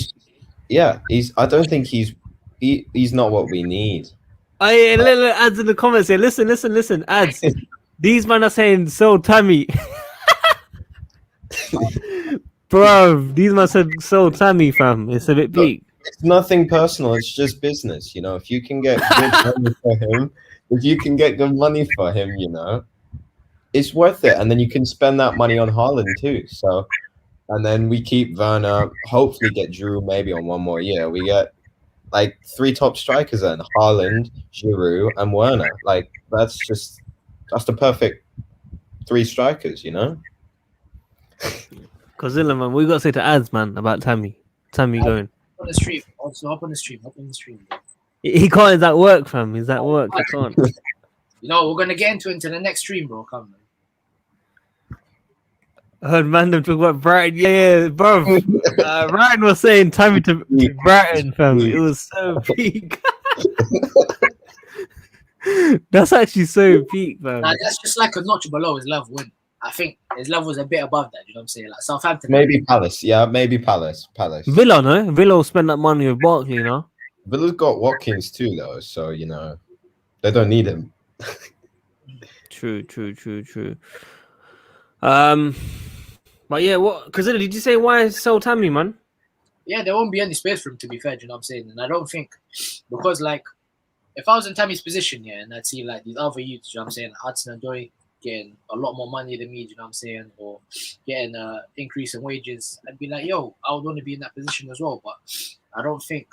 I don't think he's not what we need. Little ads in the comments here. Listen, ads. These men are saying so Tammy. Bro, these men said so Tammy, fam. It's a bit big. It's nothing personal. It's just business. You know, if you can get good money for him, you know, it's worth it. And then you can spend that money on Haaland too. So, and then we keep Werner, hopefully get Giroud maybe on 1 more year. We get like 3 top strikers then, Haaland, Giroud, and Werner. Like that's the perfect 3 strikers, you know? Cozilla, man, what you got to say to ads, man, about Tammy? Tammy going. On the stream. Also, hop on the stream. He can't. He's at work, fam. He's at work. He can't. You know, we're gonna get into the next stream, bro. Come, man. I heard Mandem talk about Brighton. Yeah, bro. Ryan was saying Tammy to Brighton, fam. It was so peak. That's actually so peak, fam. Nah, that's just like a notch below his level. Win. I think his level was a bit above that. You know what I'm saying? Like Southampton. Maybe Palace. Yeah, maybe Palace. Villa, no? Villa will spend that money with Barkley, you know? Villa's got Watkins too, though. So, you know, they don't need him. True. But yeah, what? Because did you say why sell Tammy, man? Yeah, there won't be any space for him, to be fair. Do you know what I'm saying? And I don't think because like if I was in Tammy's position, yeah, and I'd see like these other youths, you know what I'm saying, Hudson-Odoi getting a lot more money than me, do you know what I'm saying, or getting an increase in wages, I'd be like, yo, I would want to be in that position as well. But I don't think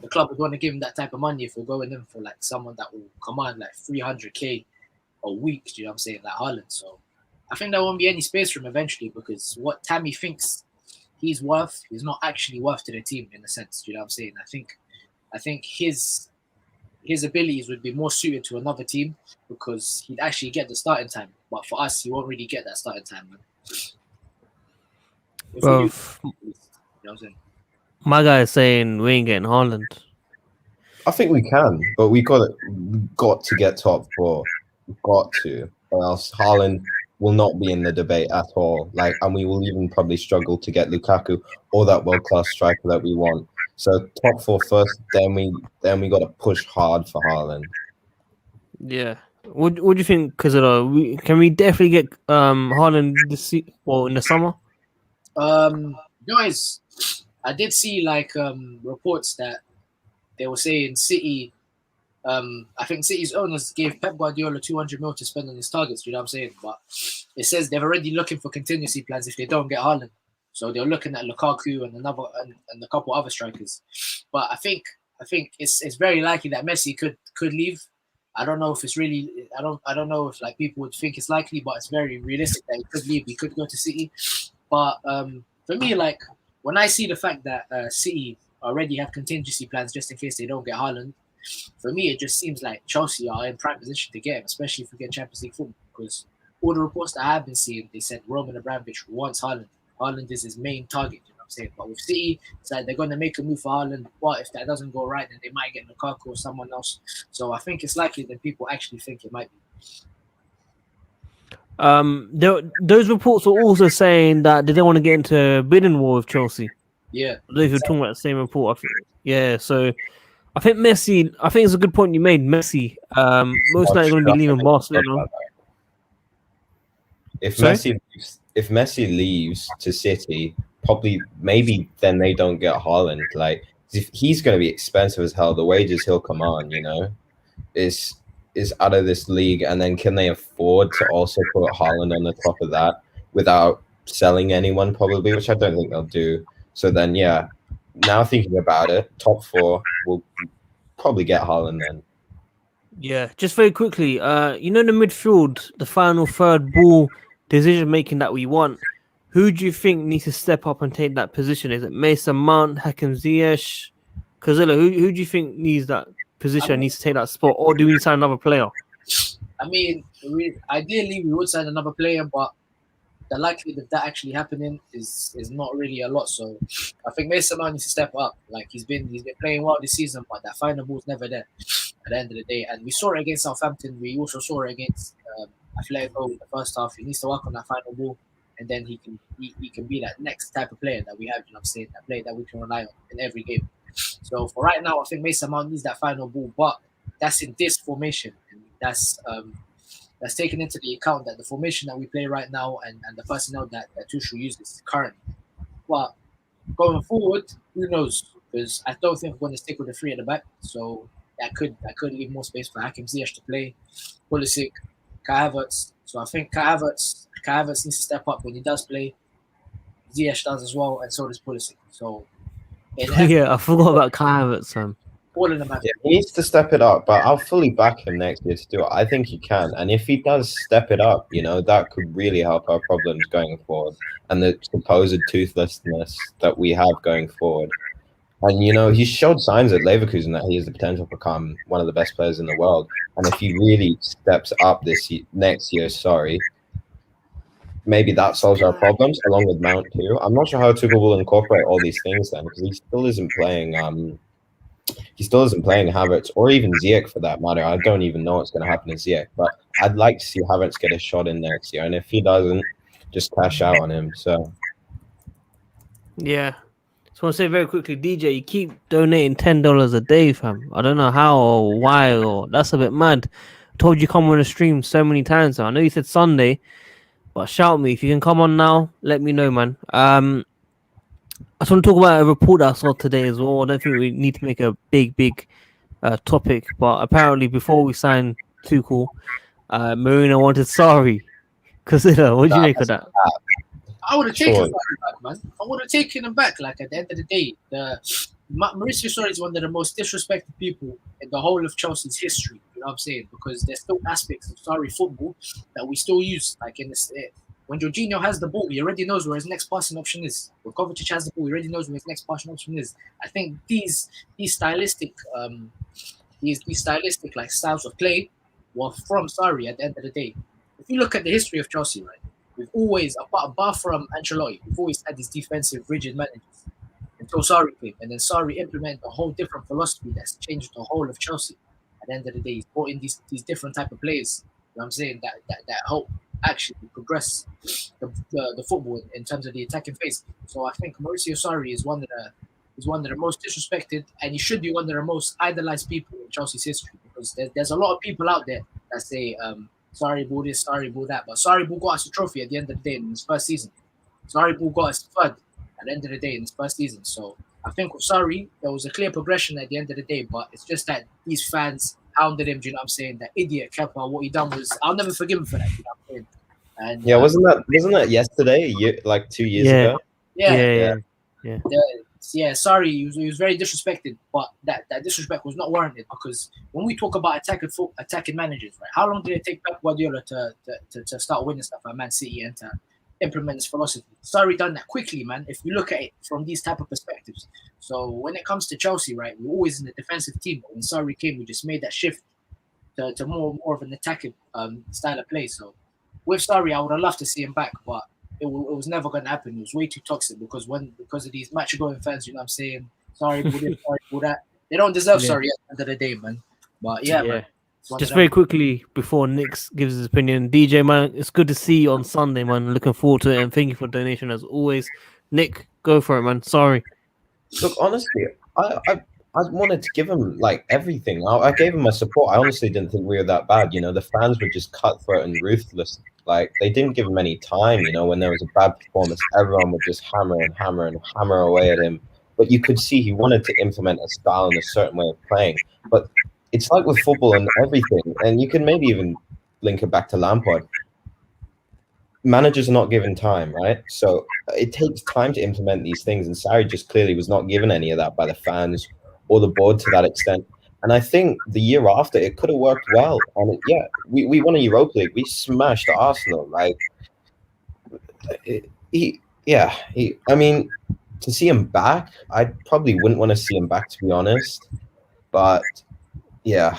the club would want to give him that type of money if we're going in for like someone that will command like 300k a week, do you know what I'm saying, like Haaland. So I think there won't be any space for him eventually because what Tammy thinks he's worth, he's not actually worth to the team in a sense, do you know what I'm saying? I think his abilities would be more suited to another team because he'd actually get the starting time. But for us, he won't really get that starting time, man. If we Bro, do, you know what I'm saying? my guy is saying we ain't getting Haaland. I think we can, but we got to get top four. We've got to, or else Haaland will not be in the debate at all. Like, and we will even probably struggle to get Lukaku or that world-class striker that we want. So top four first, then we got to push hard for Haaland. Yeah. What do you think? Because can we definitely get Haaland in the summer? Guys, I did see like reports that they were saying City. I think City's owners gave Pep Guardiola 200 mil to spend on his targets. You know what I'm saying? But it says they're already looking for contingency plans if they don't get Haaland. So they're looking at Lukaku and a couple other strikers. But I think it's very likely that Messi could leave. I don't know if it's really. I don't know if like people would think it's likely, but it's very realistic that he could leave. He could go to City. But for me, like when I see the fact that City already have contingency plans just in case they don't get Haaland, for me it just seems like Chelsea are in prime position to get him, especially if we get Champions League football. Because all the reports that I have been seeing, they said Roman Abramovich wants Haaland. Haaland is his main target, you know what I'm saying? But with City, it's like they're going to make a move for Haaland. But if that doesn't go right, then they might get Lukaku or someone else. So I think it's likely that people actually think it might be. Those reports are also saying that they don't want to get into a bidding war with Chelsea. Yeah. I don't know if you're talking about the same report. Yeah, so I think Messi, I think it's a good point you made. Messi, most likely going to be leaving Barcelona. If Messi leaves to City, probably maybe then they don't get Haaland. Like if he's going to be expensive as hell, the wages he'll command, you know, is out of this league. And then can they afford to also put Haaland on the top of that without selling anyone? Probably, which I don't think they'll do. So then, yeah. Now thinking about it, top four will probably get Haaland then. Yeah, just very quickly, you know, the midfield, the final third ball decision making that we want. Who do you think needs to step up and take that position? Is it Mason Mount, Hakim Ziyech, Kazilla? Who do you think needs that position? Needs to take that spot, or do we sign another player? I mean, ideally we would sign another player, but the likelihood of that actually happening is not really a lot. So I think Mason Mount needs to step up. Like he's been playing well this season, but that final ball's never there at the end of the day. And we saw it against Southampton. We also saw it against Atletico in the first half. He needs to work on that final ball, and then he can be that next type of player that we have. You know what I'm saying? That player that we can rely on in every game. So for right now, I think Mason Mount needs that final ball, but that's in this formation. And that's taken into the account that the formation that we play right now and the personnel that Tuchel uses currently. But going forward, who knows? Because I don't think we're going to stick with the three at the back. So that could leave more space for Hakim Ziyech to play, Pulisic, Kai Havertz. So I think Kai Havertz needs to step up when he does play. Ziyech does as well, and so does Pulisic. So yeah, I forgot about Kai Havertz. All of them have. Yeah, he needs to step it up, but I'll fully back him next year to do it. I think he can, and if he does step it up, you know, that could really help our problems going forward and the supposed toothlessness that we have going forward. And you know, he showed signs at Leverkusen that he has the potential to become one of the best players in the world. And if he really steps up next year, maybe that solves our problems along with Mount too. I'm not sure how Tuchel will incorporate all these things then, because he still isn't playing Havertz or even Ziyech for that matter. I don't even know what's going to happen to Ziyech, but I'd like to see Havertz get a shot in next year. And if he doesn't, just cash out on him. So, yeah. So I want to say very quickly, DJ, you keep donating $10 a day, fam. I don't know how or why, or that's a bit mad. I told you come on the stream so many times. I know you said Sunday, But shout me if you can come on now. Let me know, man. I just want to talk about a report that I saw today as well. I don't think we need to make a big topic, but apparently before we signed Tuchel, Marina wanted Sarri. Consider, what do you make of that? I would have taken Sarri back, man. I would have taken him back. Like at the end of the day, Mauricio Sarri is one of the most disrespected people in the whole of Chelsea's history. You know what I'm saying? Because there's still aspects of Sarri football that we still use. Like in this, when Jorginho has the ball, he already knows where his next passing option is. When Kovacic has the ball, he already knows where his next passing option is. I think these stylistic like styles of play were from Sarri at the end of the day. If you look at the history of Chelsea, right, we've always, apart from Ancelotti, we've always had these defensive, rigid managers until Sarri came. And then Sarri implemented a whole different philosophy that's changed the whole of Chelsea. At the end of the day, he's brought in these different type of players, you know what I'm saying, that help actually progress the football in terms of the attacking phase. So I think Mauricio Sarri is one of the most disrespected, and he should be one of the most idolized people in Chelsea's history, because there's a lot of people out there that say, Sarri ball this, Sarri ball that. But Sarri ball got us a trophy at the end of the day in his first season. Sarri ball got us third at the end of the day in his first season. So I think with Sarri, there was a clear progression at the end of the day. But it's just that these fans hounded him, do you know what I'm saying? That idiot Kepa, what he done was, I'll never forgive him for that, you know what I'm saying? And, yeah, wasn't that yesterday? Like 2 years ago? Yeah, sorry, he was very disrespected, but that disrespect was not warranted, because when we talk about attacking managers, right? How long did it take Pep Guardiola to start winning stuff at Man City and to implement his philosophy? Sarri done that quickly, man. If you look at it from these type of perspectives, so when it comes to Chelsea, right, we're always in the defensive team. But when Sarri came, we just made that shift to more of an attacking style of play. So with Sarri, I would have loved to see him back, but it was never going to happen. It was way too toxic because of these match-going fans, you know what I'm saying? Sorry, for that. They don't deserve Sarri at the end of the day, man. But man. Just very quickly before Nick gives his opinion, DJ, man, it's good to see you on Sunday, man. Looking forward to it, and thank you for the donation as always. Nick, go for it, man. Sorry. Look, honestly, I wanted to give him like everything. I gave him my support. I honestly didn't think we were that bad. You know, the fans were just cutthroat and ruthless. Like, they didn't give him any time. You know, when there was a bad performance, everyone would just hammer away at him. But you could see he wanted to implement a style and a certain way of playing. But it's like with football and everything, and you can maybe even link it back to Lampard. Managers are not given time, right? So it takes time to implement these things, and Sarri just clearly was not given any of that by the fans or the board to that extent. And I think the year after, it could have worked well. And we won a Europa League. We smashed Arsenal. Like, I mean, to see him back, I probably wouldn't want to see him back, to be honest. But yeah,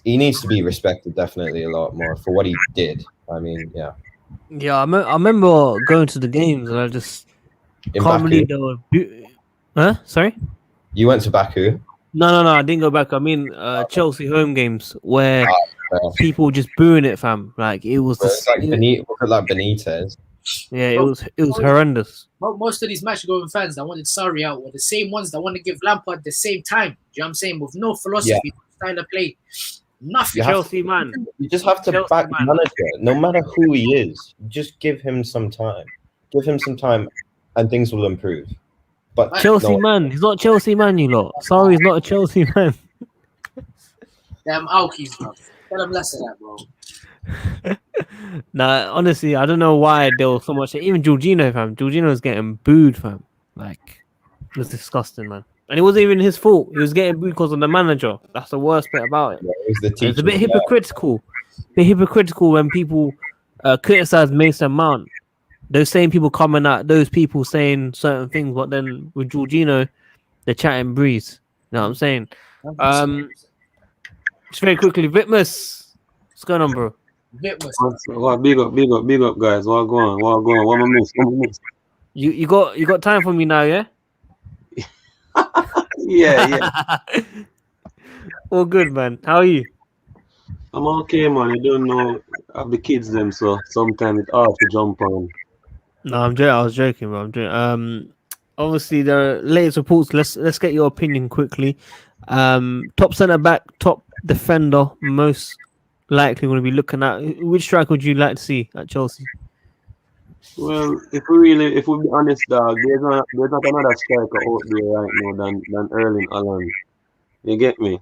he needs to be respected definitely a lot more for what he did. I mean, yeah. Yeah, I remember going to the games, and I just can't believe they were. Sorry? You went to Baku? No, I didn't go back. I mean, Chelsea home games where people just booing it, fam. Like, it was like Benitez. Yeah, it was horrendous. Most of these match-going fans that wanted Sarri out were the same ones that want to give Lampard the same time. Do you know what I'm saying? With no philosophy, style of play, nothing. Chelsea, man. You just have to back the manager, no matter who he is. Just give him some time. Give him some time, and things will improve. But Chelsea man, he's not Chelsea man, you lot. Sorry, he's not a Chelsea man. Damn Alkies, bro. Tell him less of that, bro. Nah, honestly, I don't know why there was so much. Even Jorginho, fam. Jorginho was getting booed, fam. Like, it was disgusting, man. And it wasn't even his fault. He was getting booed because of the manager. That's the worst bit about it. Yeah, it was the teacher. It's a bit hypocritical. When people criticize Mason Mount. Those same people coming at those people saying certain things, but then with Jorginho, they're chatting breeze. You know what I'm saying? Just very quickly, Vitmus, what's going on, bro? Vitmus. Big up, guys. What going on? What am I miss? You got time for me now, yeah? Yeah. All good, man. How are you? I'm okay, man. You don't know, I have the kids them, so sometimes it's hard to jump on. No, I'm joking. I was joking, bro. I'm joking. Obviously, the latest reports. Let's get your opinion quickly. Top centre back, top defender, most likely going to be looking at. Which striker would you like to see at Chelsea? Well, if we be honest, dog, there's not another striker out there right now than Erling Haaland. You get me?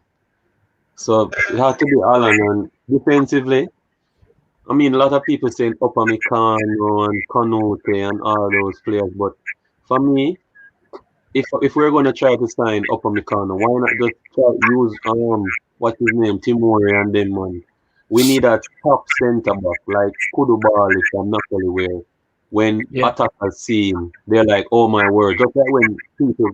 So it has to be Haaland. And defensively, I mean, a lot of people saying Upamecano and Konate and all those players, but for me, if we're gonna try to sign Upamecano, why not just try use what's his name, Timori and them man. We need a top centre back like Kudubali from Napoli, where when Yeah. attackers see him, they're like, oh my word. Just like when people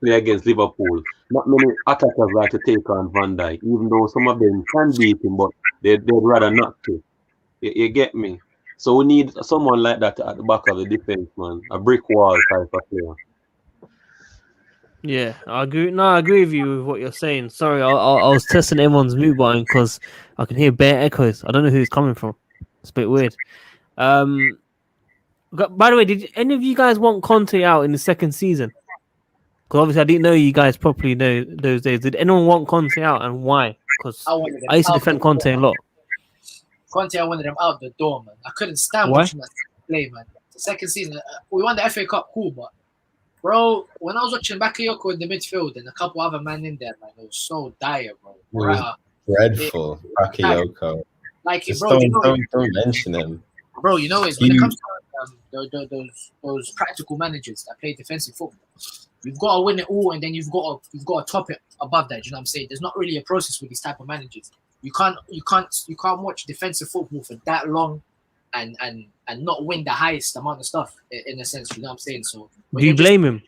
play against Liverpool, not many attackers like to take on Van Dijk, even though some of them can beat him, but they'd rather not to. You get me? So we need someone like that at the back of the defense, man. A brick wall type of player. Yeah, I agree. No, I agree with you with what you're saying. Sorry, I was testing everyone's mute button because I can hear bare echoes. I don't know who it's coming from. It's a bit weird. By the way, did any of you guys want Conte out in the second season? Because obviously I didn't know you guys properly know those days. Did anyone want Conte out and why? Because I used to defend Conte a lot. Conte, I wanted him out the door, man. I couldn't stand Why? watching that play, man. The second season, we won the FA Cup, cool, but bro, when I was watching Bakayoko in the midfield and a couple other men in there, man, it was so dire, bro. Morata, Dreadful. Bakayoko. like, Just bro, you know, don't mention him. bro, you know, it's when it comes to those practical managers that play defensive football, you've got to win it all, and then you've got to top it above that. Do you know what I'm saying? There's not really a process with these type of managers. You can't watch defensive football for that long and not win the highest amount of stuff in a sense. You know what I'm saying? So Do you blame him?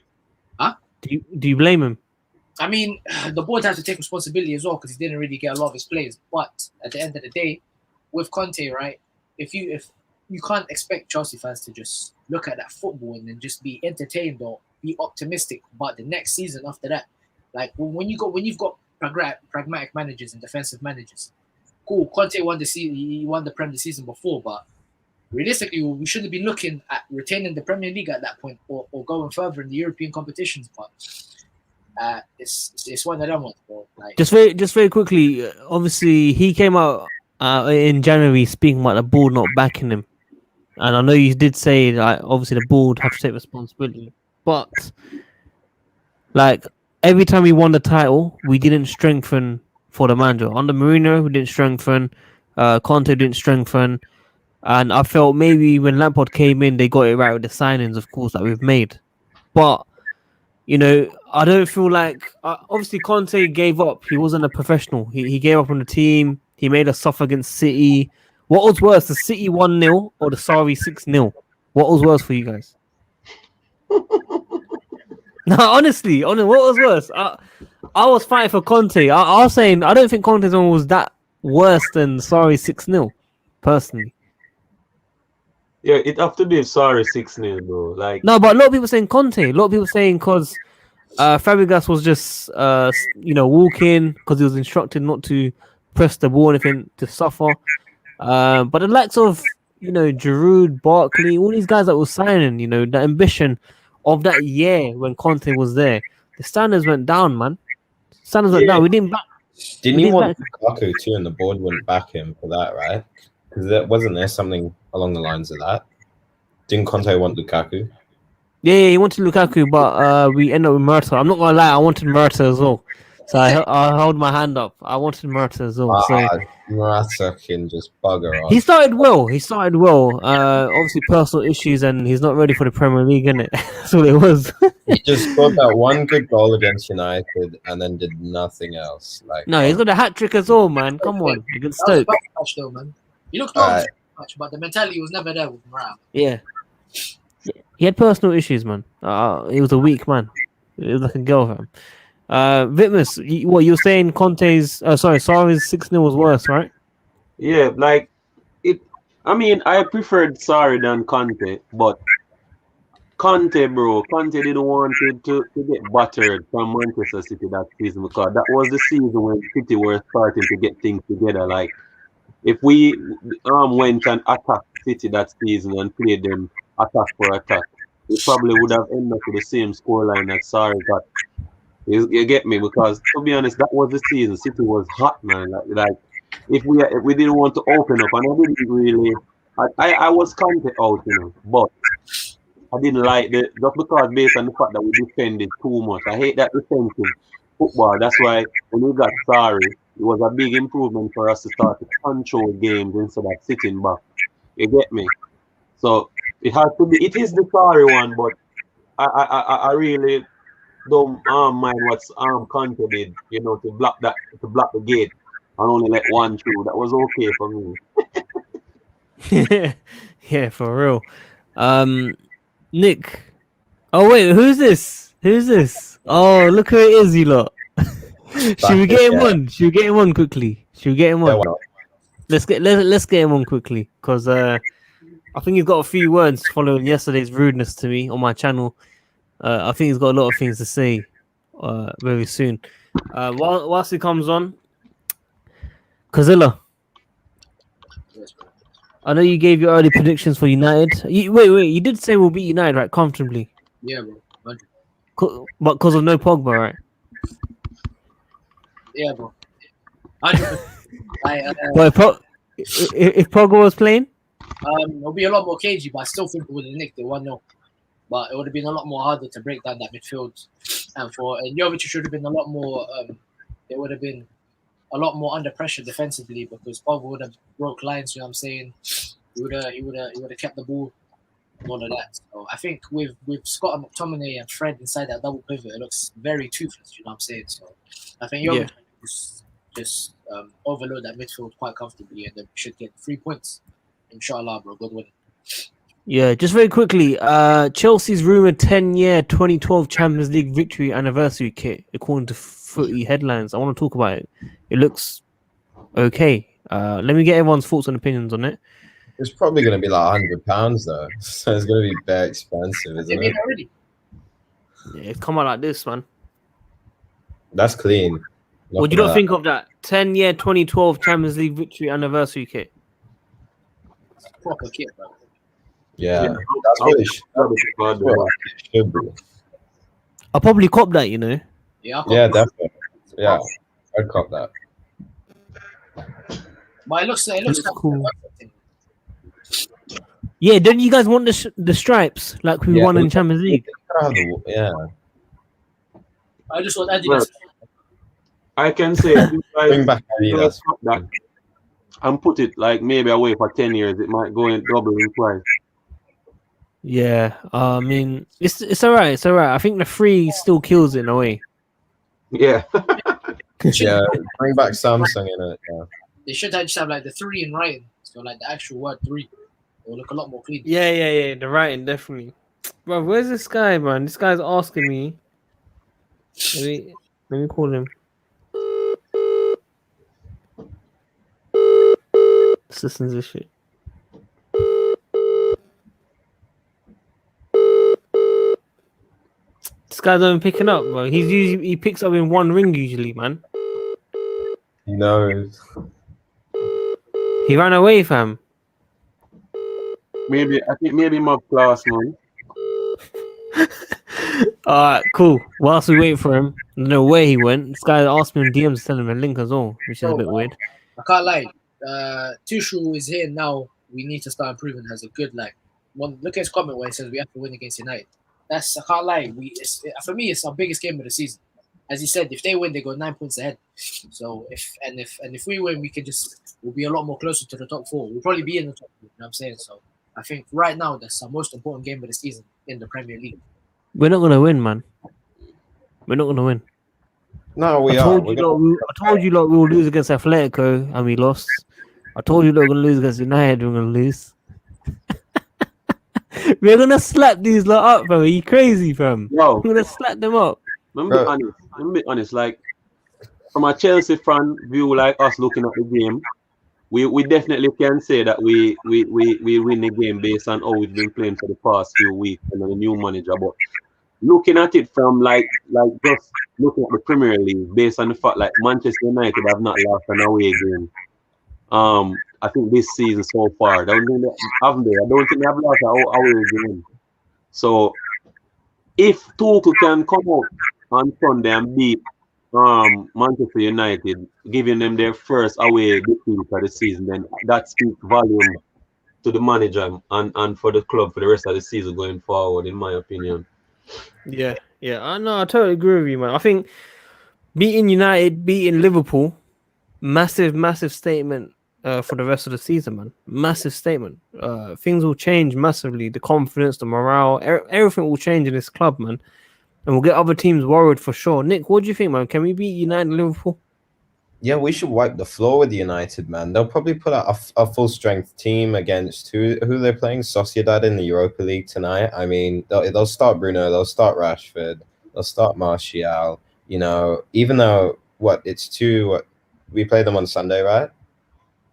Huh? Do you blame him? I mean, the board has to take responsibility as well because he didn't really get a lot of his players. But at the end of the day, with Conte, right? If you can't expect Chelsea fans to just look at that football and then just be entertained or be optimistic about the next season after that. Like when you've got pragmatic managers and defensive managers, cool. Conte won the season. He won the Premier season before, but realistically, we should have been looking at retaining the Premier League at that point or going further in the European competitions. But it's one of them ones, bro. Like, Just very quickly. Obviously, he came out in January speaking about the board not backing him, and I know you did say that obviously the board have to take responsibility, but like every time we won the title, we didn't strengthen for the manager. Under Marina, we didn't strengthen. Conte didn't strengthen. And I felt maybe when Lampard came in, they got it right with the signings, of course, that we've made. But, you know, I don't feel like... obviously, Conte gave up. He wasn't a professional. He gave up on the team. He made us suffer against City. What was worse, the City 1-0 or the Sarri 6-0? What was worse for you guys? No, honestly, what was worse? I was fighting for Conte. I was saying, I don't think Conte's one was that worse than Sarri 6-0, personally. Yeah, it have to be sorry 6-0 though. Like No, but a lot of people saying Conte. A lot of people saying because Fabregas was just walking because he was instructed not to press the ball or anything to suffer. But the likes of Giroud, Barkley, all these guys that were signing, the ambition of that year when Conte was there, the standards went down, man. Standards went down. We didn't back. Didn't you want Lukaku too, and the board wouldn't back him for that, right? Because wasn't there something along the lines of that? Didn't Conte want Lukaku? Yeah, he wanted Lukaku, but we ended up with Murta. I'm not gonna lie, I wanted Murta as well. So I held my hand up. I wanted Murta as well. Murata can just bugger off. He started well. Obviously personal issues, and he's not ready for the Premier League, innit? That's what it was. He just scored that one good goal against United and then did nothing else. No, he's got a hat trick as well, man. Come on, against Stoke. That was a bad match, though, man. He looked much, but the mentality was never there with Morale. Yeah. He had personal issues, man. He was a weak man. It was like a girl for him. Vitmus, what you're saying? Sarri's 6-0 was worse, right? yeah, like it. I mean, I preferred Sarri than Conte, but Conte didn't want to get battered from Manchester City that season because that was the season when City were starting to get things together. Like if we went and attacked City that season and played them attack for attack, we probably would have ended up with the same scoreline as Sarri got. You get me? Because to be honest, that was the season. City was hot, man. Like if we didn't want to open up, and I didn't really I was content out, you know, but I didn't like the just because based on the fact that we defended too much. I hate that defensive football. That's why when we got sorry, it was a big improvement for us to start to control games instead of sitting back. You get me? So it has to be. It is the sorry one, but I really don't mind what's Conte did. You know, to block the gate and only let one through. That was okay for me. Yeah, for real. Nick. Oh wait, who's this? Who's this? Oh, look who it is, you lot. Should we get him on? Should we get him on quickly? Should we get him on? Yeah, why not? Let's get him on quickly because I think he's got a few words following yesterday's rudeness to me on my channel. I think he's got a lot of things to say very soon. Whilst he comes on, Kazilla, I know you gave your early predictions for United. Wait, you did say we'll beat United, right? Comfortably. Yeah, bro. 100. But because of no Pogba, right? Yeah, bro. 100%. But if Pogba was playing, it'll be a lot more cagey, but I still think we would have nicked it 1-0. But it would have been a lot more harder to break down that midfield. And Jovic should have been a lot more. It would have been a lot more under pressure defensively because Pogba would have broke lines. You know what I'm saying? He would have kept the ball and all of that. So I think with Scott and McTominay and Fred inside that double pivot, it looks very toothless. You know what I'm saying? So I think Jovic just overload that midfield quite comfortably, and then we should get 3 points. Inshallah, bro. Good win. yeah. Just very quickly, Chelsea's rumored 10-year 2012 Champions League victory anniversary kit, according to Footy headlines. I want to talk about it. It looks okay. Let me get everyone's thoughts and opinions on it. It's probably going to be like £100 though, so it's going to be very expensive, isn't it? Already. Yeah, it's come out like this, man. That's clean. What do you not think of that 10-year 2012 Champions League victory anniversary kit? Proper kit, bro. Yeah, that's what it should be. I'll probably cop that, you know. Yeah, Definitely. Yeah, I'd cop that. But it looks cool. Yeah, don't you guys want the stripes like we won in Champions League? Yeah. I just want Adidas. I can say Bring back Adidas. That and put it like maybe away for 10 years. It might go in double in price. Yeah, I mean it's alright. It's alright. I think the 3 still kills it in a way. Yeah. Yeah, bring back Samsung in it. Yeah. They should just have like the 3 in writing, so like the actual word 3. It will look a lot more clean. Yeah. The writing definitely. Bro, where's this guy, man? This guy's asking me. Let me call him. Listens this shit. This guy's not even picking up, bro. He picks up in one ring usually, man. He knows. He ran away, fam. I think maybe my class, man. Alright, cool. Whilst we wait for him, I don't know where he went. This guy asked me on DMs to tell him a link as well, which is a bit weird. I can't lie. Tuchel is here now. We need to start improving. Has a good look at his comment where he says we have to win against United. I can't lie. For me, it's our biggest game of the season. As he said, if they win, they go 9 points ahead. So if we win, we'll be a lot more closer to the top 4. We'll probably be in the top 4. You know what I'm saying? So I think right now that's our most important game of the season in the Premier League. We're not gonna win, man. We're not gonna win. No, we I are. told you we will lose against Atletico and we lost. I told you we're gonna lose against United. We're gonna lose. We're gonna slap these lot up, bro. Are you crazy, fam? Yo, We're gonna slap them up. Let me be honest. Like from a Chelsea fan view, like us looking at the game, we definitely can say that we win the game based on how we've been playing for the past few weeks and the new manager. But looking at it from like just looking at the Premier League based on the fact like Manchester United have not lost an away game. I think this season so far, I don't think they have lost an away game. So if Tuchel can come out on Sunday and beat Manchester United, giving them their first away defeat for the season, then that speaks volume to the manager and for the club for the rest of the season going forward, in my opinion. Yeah, I know. I totally agree with you, man. I think beating United, beating Liverpool, massive statement for the rest of the season, man. Massive statement. Things will change massively. The confidence, the morale, everything will change in this club, man. And we'll get other teams worried for sure. Nick, what do you think, man? Can we beat United and Liverpool? Yeah, we should wipe the floor with United, man. They'll probably put out a full strength team against who they're playing, Sociedad in the Europa League tonight. I mean, they'll start Bruno, they'll start Rashford, they'll start Martial. You know, even though we play them on Sunday, right?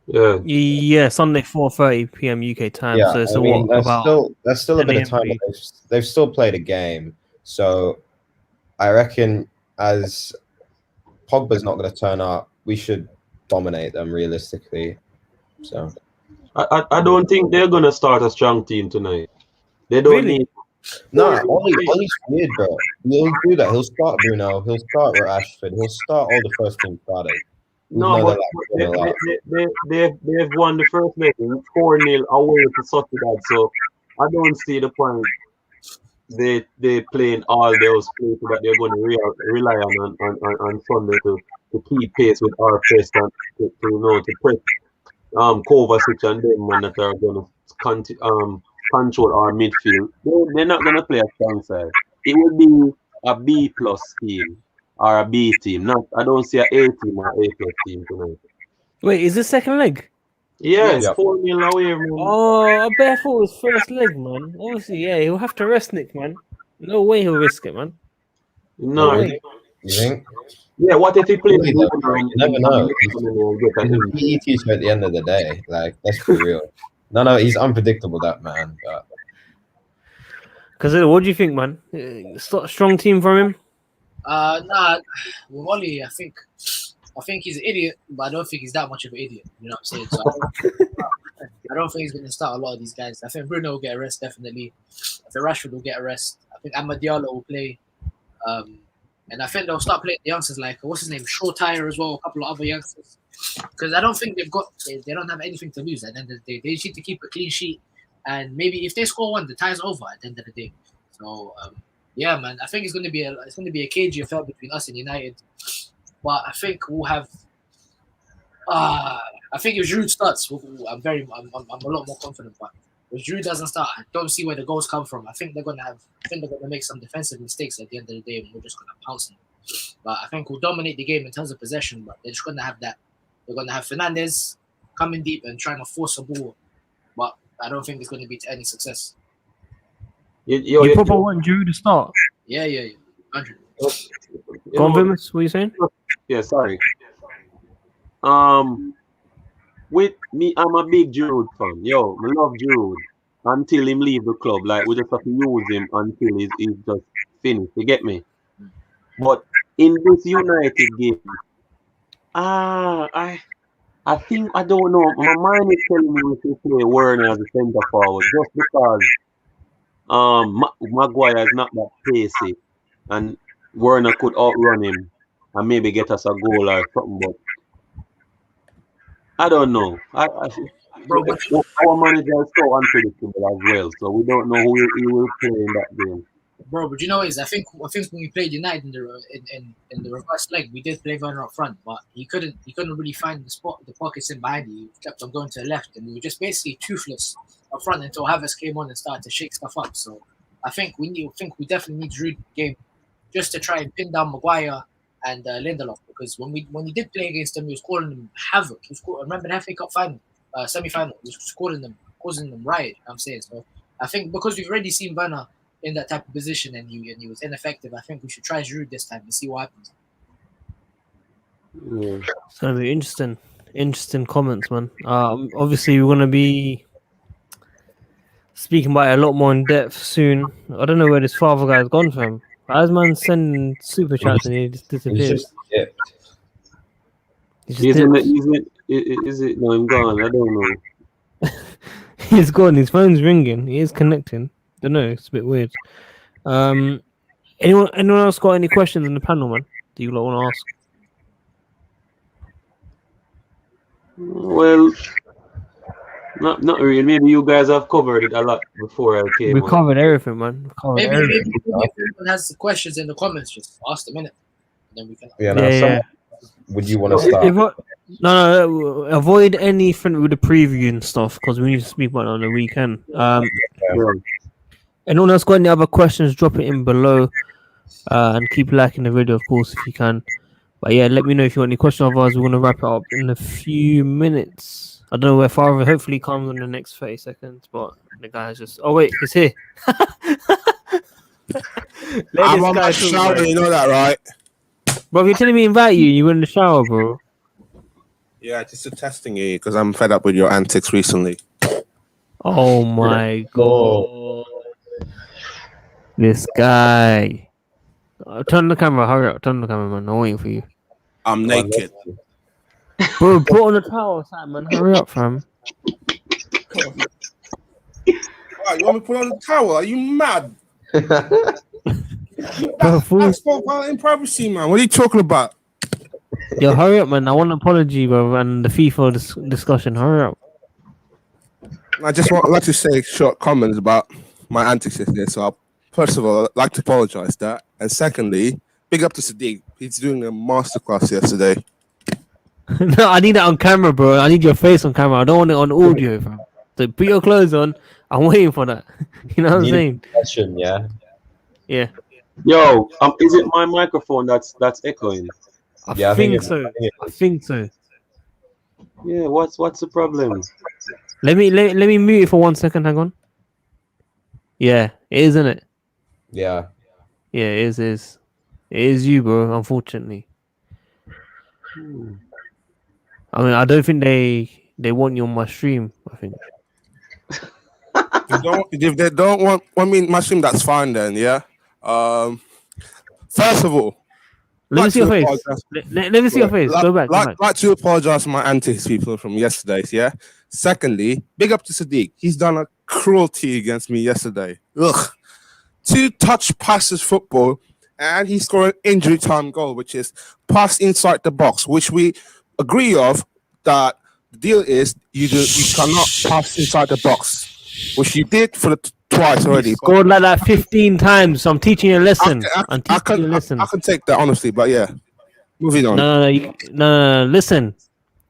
Yeah, Sunday 4:30 p.m. UK time. Yeah, So it's I mean, there's still a 10 bit of a.m. time. They've still played a game, so I reckon as Pogba's not going to turn up, we should dominate them realistically. So I don't think they're gonna start a strong team tonight. They don't Really? need. no, Ollie's weird, bro. He'll do that. He'll start Bruno. He'll start Rashford. He'll start all the first team starters. No, but they've won the first leg 4-0 away to Sociedad, so I don't see the point. They playing all those players that they're going to rely on Sunday to keep pace with our press and to press Kovacic and them man that are going to control our midfield. They're not going to play a strong side. It would be a B plus team or a B team. I don't see an A team or A plus team tonight. Wait, is this second leg? Yeah, it's 4-0 away, man. Oh, I bet I thought it was first leg, man. Obviously, yeah, he'll have to rest Nick, man. No way he'll risk it, man. No. You think? Yeah, what if he plays? You never know. He's PE at the end of the day. Like, let's be real. No, he's unpredictable, that man. Because what do you think, man? Strong team from him? Nah, with Ollie, I think he's an idiot, but I don't think he's that much of an idiot. You know what I'm saying? So I don't think he's going to start a lot of these guys. I think Bruno will get a rest, definitely. I think Rashford will get a rest. I think Amadiala will play. And I think they'll start playing the youngsters like, what's his name? Shortire as well, a couple of other youngsters. Because I don't think they don't have anything to lose at the end of the day. They just need to keep a clean sheet. And maybe if they score one, the tie's over at the end of the day. So, yeah, man, I think it's going to be a cagey affair between us and United. But I think we'll have. I think if Giroud starts, I'm a lot more confident. But if Giroud doesn't start, I don't see where the goals come from. I think they're gonna make some defensive mistakes at the end of the day, and we're just gonna pounce them. But I think we'll dominate the game in terms of possession. But they're just gonna have that. They're gonna have Fernandes coming deep and trying to force a ball. But I don't think it's gonna be to any success. You probably want Giroud to start. Yeah. 100. Go on, Vimus, what are you saying? Yeah, sorry. With me, I'm a big Giroud fan. Yo, I love Giroud until him leave the club. Like, we just have to use him until he's just finished. You get me? But in this United game, I think, I don't know. My mind is telling me we should play Werner as a centre forward just because Maguire is not that pacey, and Werner could outrun him and maybe get us a goal or something. But I don't know. Our manager is so unpredictable as well, so we don't know who he will play in that game. Bro, but you know is I think when we played United in the reverse leg, we did play Werner up front, but he couldn't really find the pockets in behind. He kept on going to the left, and we were just basically toothless up front until Havertz came on and started to shake stuff up. So I think we definitely need Giroud game just to try and pin down Maguire and Lindelof, because when he did play against them, he was calling them havoc. Remember the FA Cup final, semi-final, he was causing them riot. You know what I'm saying? So I think because we've already seen Werner in that type of position and he was ineffective, I think we should try Giroud this time and see what happens. Yeah. It's gonna be interesting comments, man. Obviously we're gonna be speaking about it a lot more in depth soon. I don't know where this father guy's gone from. As man sending super chats and he just disappears. Is it? No, I'm gone. I don't know. He's gone. His phone's ringing. He is connecting. Don't know. It's a bit weird. Anyone else got any questions in the panel, man? Do you want to ask? Well, Not really. Maybe you guys have covered it a lot before I came We on. covered everything, man. We covered Maybe everything. if anyone has questions in the comments, just ask them in it. Then we can. Yeah, now Yeah. would you want to So, start? No, avoid anything with the preview and stuff because we need to speak about it on the weekend. yeah. Anyone else got any other questions? Drop it in below, and keep liking the video, of course, if you can. But yeah, let me know if you want any questions. Otherwise, we're gonna wrap it up in a few minutes. I don't know where far. Hopefully, he comes in the next 30 seconds. But the guy's just. Oh wait, he's here. I'm on my shower, you know that, right? Bro, you're telling me to invite you. You were in the shower, bro. Yeah, just a testing you because I'm fed up with your antics recently. Oh my god. This guy. Turn the camera, hurry up. Turn the camera, man. I'm waiting for you. I'm naked. Bro, put on the towel, Simon. Hurry up, fam. What, you want me to put on the towel? Are you mad? Bro, fool. I spoke about in privacy, man. What are you talking about? Yo, hurry up, man. I want an apology, bro, and the FIFA discussion. Hurry up. I just want like to say short comments about my antics yesterday. So, first of all, I'd like to apologize that. And secondly, big up to Sadiq. He's doing a masterclass yesterday. No, I need that on camera, bro. I need your face on camera. I don't want it on audio, fam. So put your clothes on. I'm waiting for that. You know what I'm saying? Question, yeah. Yeah. Yo, is it my microphone that's echoing? I think so. I think so. Yeah. What's the problem? Let me mute it for 1 second. Hang on. Yeah, it is, isn't it? Yeah. Yeah, it is. It is you, bro. Unfortunately. I mean, I don't think they want you on my stream. I think. If they don't want me in my stream, that's fine then, yeah? First of all, Let me see your face. Let me see your face. Go back. Like to apologize for my antics, people, from yesterday's, yeah? Secondly, big up to Sadiq. He's done a cruelty against me yesterday. Ugh. 2 touch passes football, and he scored an injury time goal, which is pass inside the box, which we agree of that the deal is you cannot pass inside the box, which you did for the twice already. You scored like that 15 times. So I'm teaching you a lesson. I can take that honestly, but yeah, moving on. No. Listen,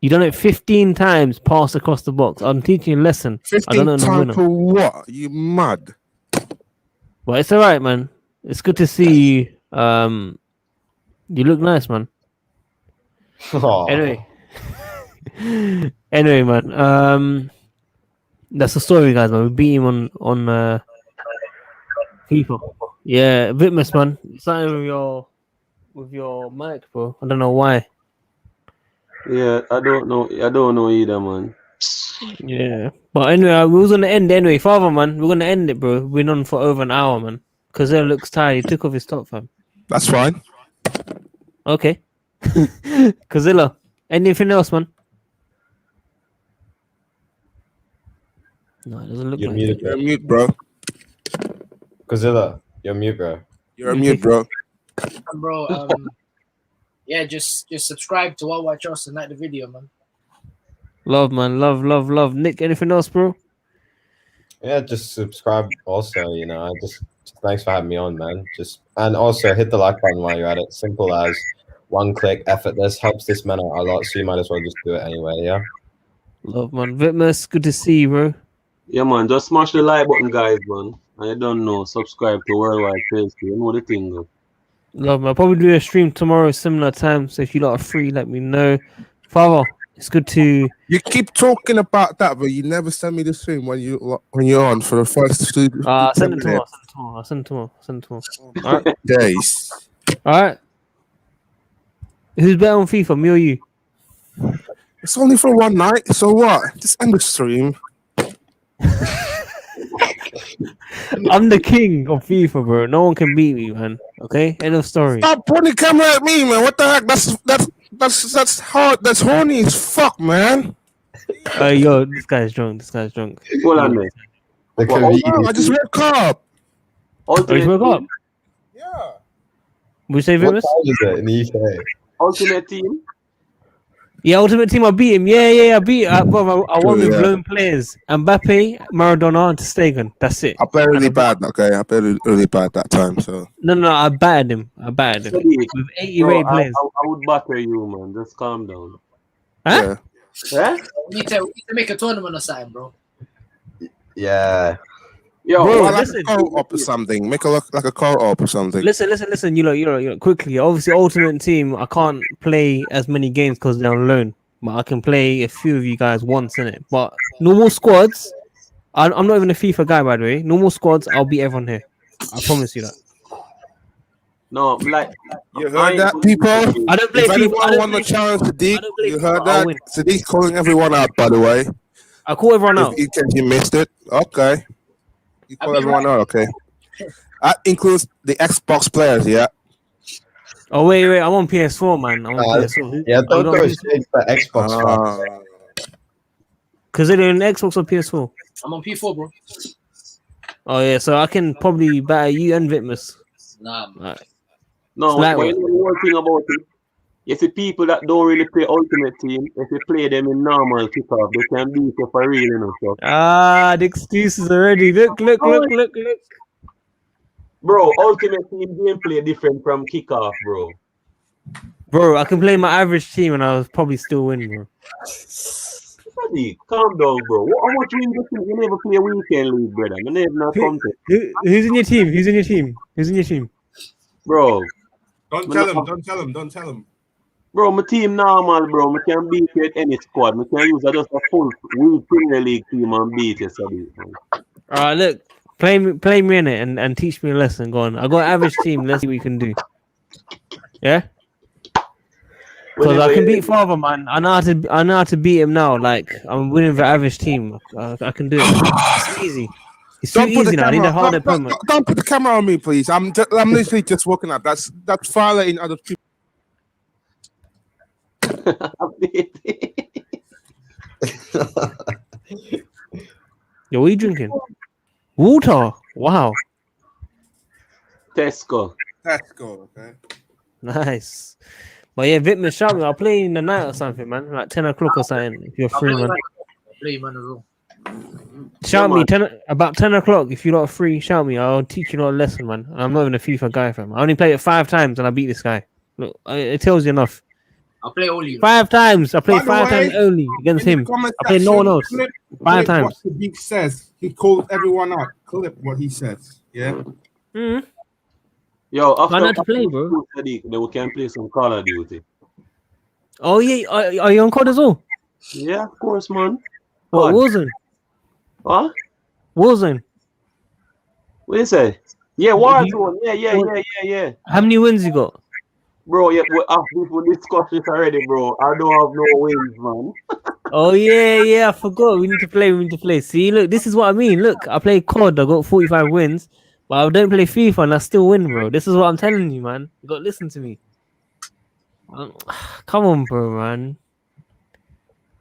you done it 15 times. Pass across the box. I'm teaching you a lesson. 15 times for what? Are you mad? Well, it's all right, man. It's good to see you. You look nice, man. Aww. Anyway, man. That's the story, guys. Man, we beat him on FIFA. Yeah, Vitmus, man. Something with your mic, bro. I don't know why. Yeah, I don't know either, man. Yeah, but anyway, we was gonna end anyway. Father, man, we're gonna end it, bro. We've been on for over an hour, man. Kazella looks tired. He took off his top, fam. That's fine. Okay. Kazilla, anything else, man? No, it doesn't look You're like muted, it. You're on mute, bro. Godzilla, you're mute, bro. You're on mute, bro. Bro, yeah, just subscribe to What Watch Us and like the video, man. Love, man. Love. Nick, anything else, bro? Yeah, just subscribe also, you know. Just thanks for having me on, man. And also hit the like button while you're at it. Simple as one click, effortless, helps this man out a lot, so you might as well just do it anyway, yeah? Love, man. Vitmus, good to see you, bro. Yeah, man. Just smash the like button, guys, man. I don't know. Subscribe to Worldwide Crazy. You know the thing, though. Love, man. I'll probably do a stream tomorrow, similar time. So if you lot are free, let me know. Father, it's good to. You keep talking about that, but you never send me the stream when you're on for the first 2 Send it tomorrow. I'll send it tomorrow. All right. days. All right. Who's better on FIFA, me or you? It's only for one night, so what? Just end the stream. I'm the king of FIFA, bro. No one can beat me, man. Okay, end of story. Stop pointing the camera at me, man. What the heck? That's hard. That's horny as fuck, man. Yo, this guy's drunk. Hold on, man. I just woke up. Oh, you woke up? Yeah. We say What Vitmus? time is it in the UK? Ultimate team. Yeah, Ultimate Team, I beat him. Yeah, I beat him. Bro, I won with Yeah. blown players. Mbappe, Maradona, and Stegen. That's it. I played really And bad. Okay, I played really bad that time. So No, I battered him. Sadiq, With 80 bro, rated I players. would batter you, man. Just calm down. Huh? yeah. Eh? We need to make a tournament or something, bro. Yeah. Yo, Bro, Or like listen. a co-op or something. Make it look like a co-op or something. Listen. You know, quickly. Obviously, Ultimate Team, I can't play as many games because they're on loan. But I can play a few of you guys once in it. But normal squads, I'm not even a FIFA guy, by the way. Normal squads, I'll beat everyone here. I promise you that. no, like You heard that, people? I don't play If FIFA. anyone want to challenge Sadiq, you heard I'll that? win. Sadiq's calling everyone out, by the way. I call everyone out. In case you missed it. Okay. You call everyone out, okay. That includes the Xbox players, yeah? Oh, wait. I'm on PS4, man. I'm on PS4. Yeah, don't Hold go on. straight for Xbox. fans. Because they're in Xbox or PS4. I'm on P4, bro. Oh, yeah. So I can probably batter you and Vitmus. Nah, man. Right. no, Like but you know one thing about it. You see people that don't really play Ultimate Team, if you play them in normal kickoff, they can beat you for real, you know. So. The excuses already. Look. Bro, Ultimate Team gameplay different from kickoff, bro. Bro, I can play my average team and I'll probably still win, bro. Sadiq, calm down, bro. How much win you never play a weekend league, brother? You never not come to. Who's in your team? Bro. Don't tell him. Bro, my team normal, bro. I can beat you at any squad. I can use just a full Premier League team and beat you, Sadiq. Alright, look. Play me in it and teach me a lesson. Go on. I got an average team. Let's see what we can do. Yeah? Because I can beat Father, man. I know how to beat him now. Like, I'm winning the average team. I can do it. It's easy. It's too easy now. I need a hard opponent. Don't put the camera on me, please. I'm literally just walking up. That's violating other people. Yo, what are you drinking? Water. Wow. Tesco. Let's go, okay. Nice. But yeah, Vitman, shout me. I'll play in the night or something, man. Like 10 o'clock or something. If you're free, man. I'll play you, man, as well. Shout me about 10 o'clock. If you're not free, shout me. I'll teach you a lesson, man. I'm not even a FIFA guy, fam. I only played it 5 times and I beat this guy. Look, it tells you enough. I'll play all you. 5 times. I played By the 5 times way, only against him. I played no one else. 5 What times. Sadiq says. He called everyone out. Clip what he says. Yeah. Mm. Yo, I know after to play, bro. Sadiq, then we can play some Call of Duty. Oh yeah, are you on COD as well? Yeah, of course, man. What, COD. Warzone? What? Warzone. What do you say? Yeah, Warzone. Yeah. How many wins you got? Bro, yeah, we discussed this already, bro. I don't have no wins, man. Oh yeah, I forgot. We need to play. See, look, this is what I mean. Look, I play COD. I got 45 wins, but I don't play FIFA and I still win, bro. This is what I'm telling you, man. You got to listen to me. Come on, bro, man.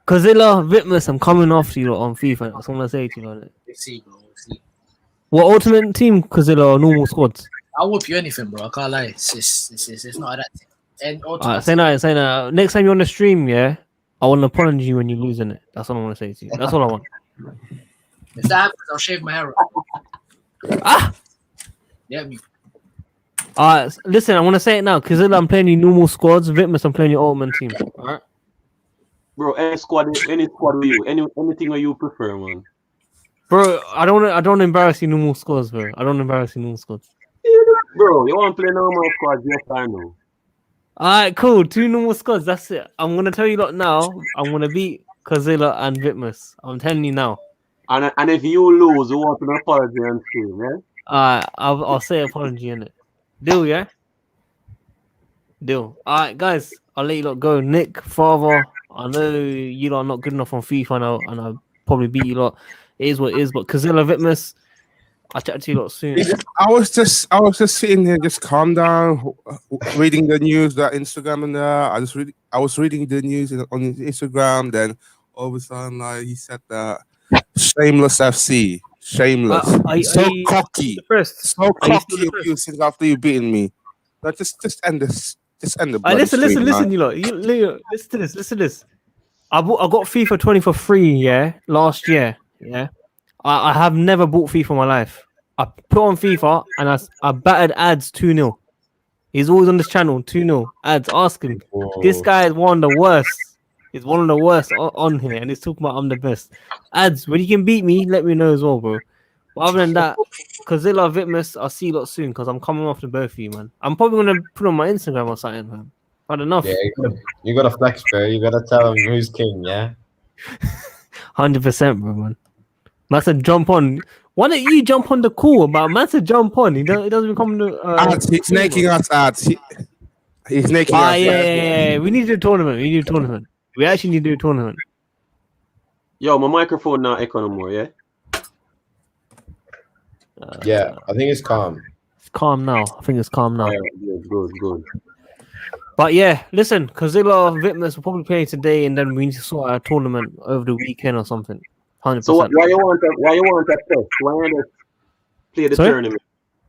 Kozilla, Vitmus, I'm coming after you on FIFA. That's what I'm gonna say to you, man. We'll see, bro. We'll see. What ultimate team, Kozilla, or normal squads? I'll whoop you anything, bro. I can't lie. It's not that thing. And Alright, say that. Next time you're on the stream, yeah, I want to apologize when you losing it. That's what I want to say to you. That's all I want. if that happens, I'll shave my hair off. Yeah, me. Alright, listen, I want to say it now. Kozilla, I'm playing you normal squads. Vitmus, I'm playing your ultimate team. Alright. Bro, any squad with you, anything that you prefer, man. Bro, I don't embarrass you normal squads, bro. I don't embarrass you normal squads. Bro, you want to play normal squads? Yes, I know. Alright, cool. 2 normal squads. That's it. I'm gonna tell you lot now. I'm gonna beat Kozilla and Vitmus. I'm telling you now. And if you lose, you want an apology and stream, yeah? Alright, I'll say apology in it. Deal, yeah? Deal. Alright, guys, I'll let you lot go. Nick, Father, I know you lot are not good enough on FIFA and I'll probably beat you lot. It is what it is, but Kozilla, Vitmus, I'll chat to you lot soon. I was just sitting here, just calm down, reading the news, that Instagram and that. I was reading the news on his Instagram. Then all of a sudden, like, he said that shameless FC, shameless, so cocky, so cocky of you since after you beating me. Like, just end this, just end the. Listen, you lot. Listen to this. I got FIFA 20 for free, yeah, last year. Yeah. I have never bought FIFA in my life. I put on FIFA and I battered ads 2-0. He's always on this channel, 2-0. Ads, ask him. This guy is one of the worst. He's one of the worst on here, and he's talking about I'm the best. Ads, when you can beat me, let me know as well, bro. But other than that, Kazilla, Vitmus, I'll see you lot soon because I'm coming off to both of you, man. I'm probably gonna put on my Instagram or something, man. Had enough. Yeah, you gotta flex, bro. You gotta tell him who's king, yeah? 100%, bro, man. Man said jump on. Why don't you jump on the call? But man said jump on. He doesn't even come to. Ads, he's snaking us, ads. He's snaking us. Yeah. We need to do a tournament. We actually need to do a tournament. Yo, my microphone not echo no more, yeah? Yeah, I think it's calm. It's calm now. I think it's calm now. Yeah, good. But yeah, listen, Kazilla, Vitmus will probably play today, and then we need to sort out a tournament over the weekend or something. 100%. So why you want a test? Why not just play the tournament?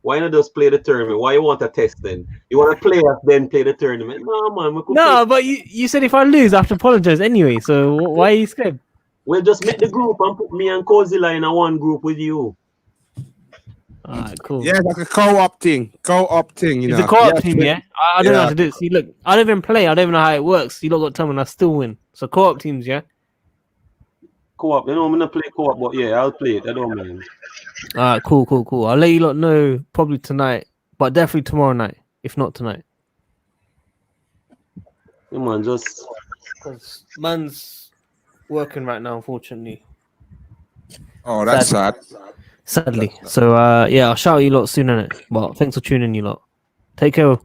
Why not just play the tournament? Why you want a test then? You want to play us then play the tournament? No, man. No, but you said if I lose, I have to apologize anyway. So why are you scared? We'll just make the group and put me and Kozilla in a one group with you. Alright, cool. Yeah, like a co-op thing. You know. It's a co-op team, yeah? I don't know how to do it. See, look, I don't even play. I don't even know how it works. You lot got to tell me and I still win. So co-op teams, yeah? Co-op. You know, I'm going to play co-op, but yeah, I'll play it. I don't mind. Alright, cool. I'll let you lot know probably tonight, but definitely tomorrow night, if not tonight. Yeah, man, just... Because man's working right now, unfortunately. Oh, that's sad. Sadly. So, yeah, I'll shout you lot soon, innit? But thanks for tuning in, you lot. Take care.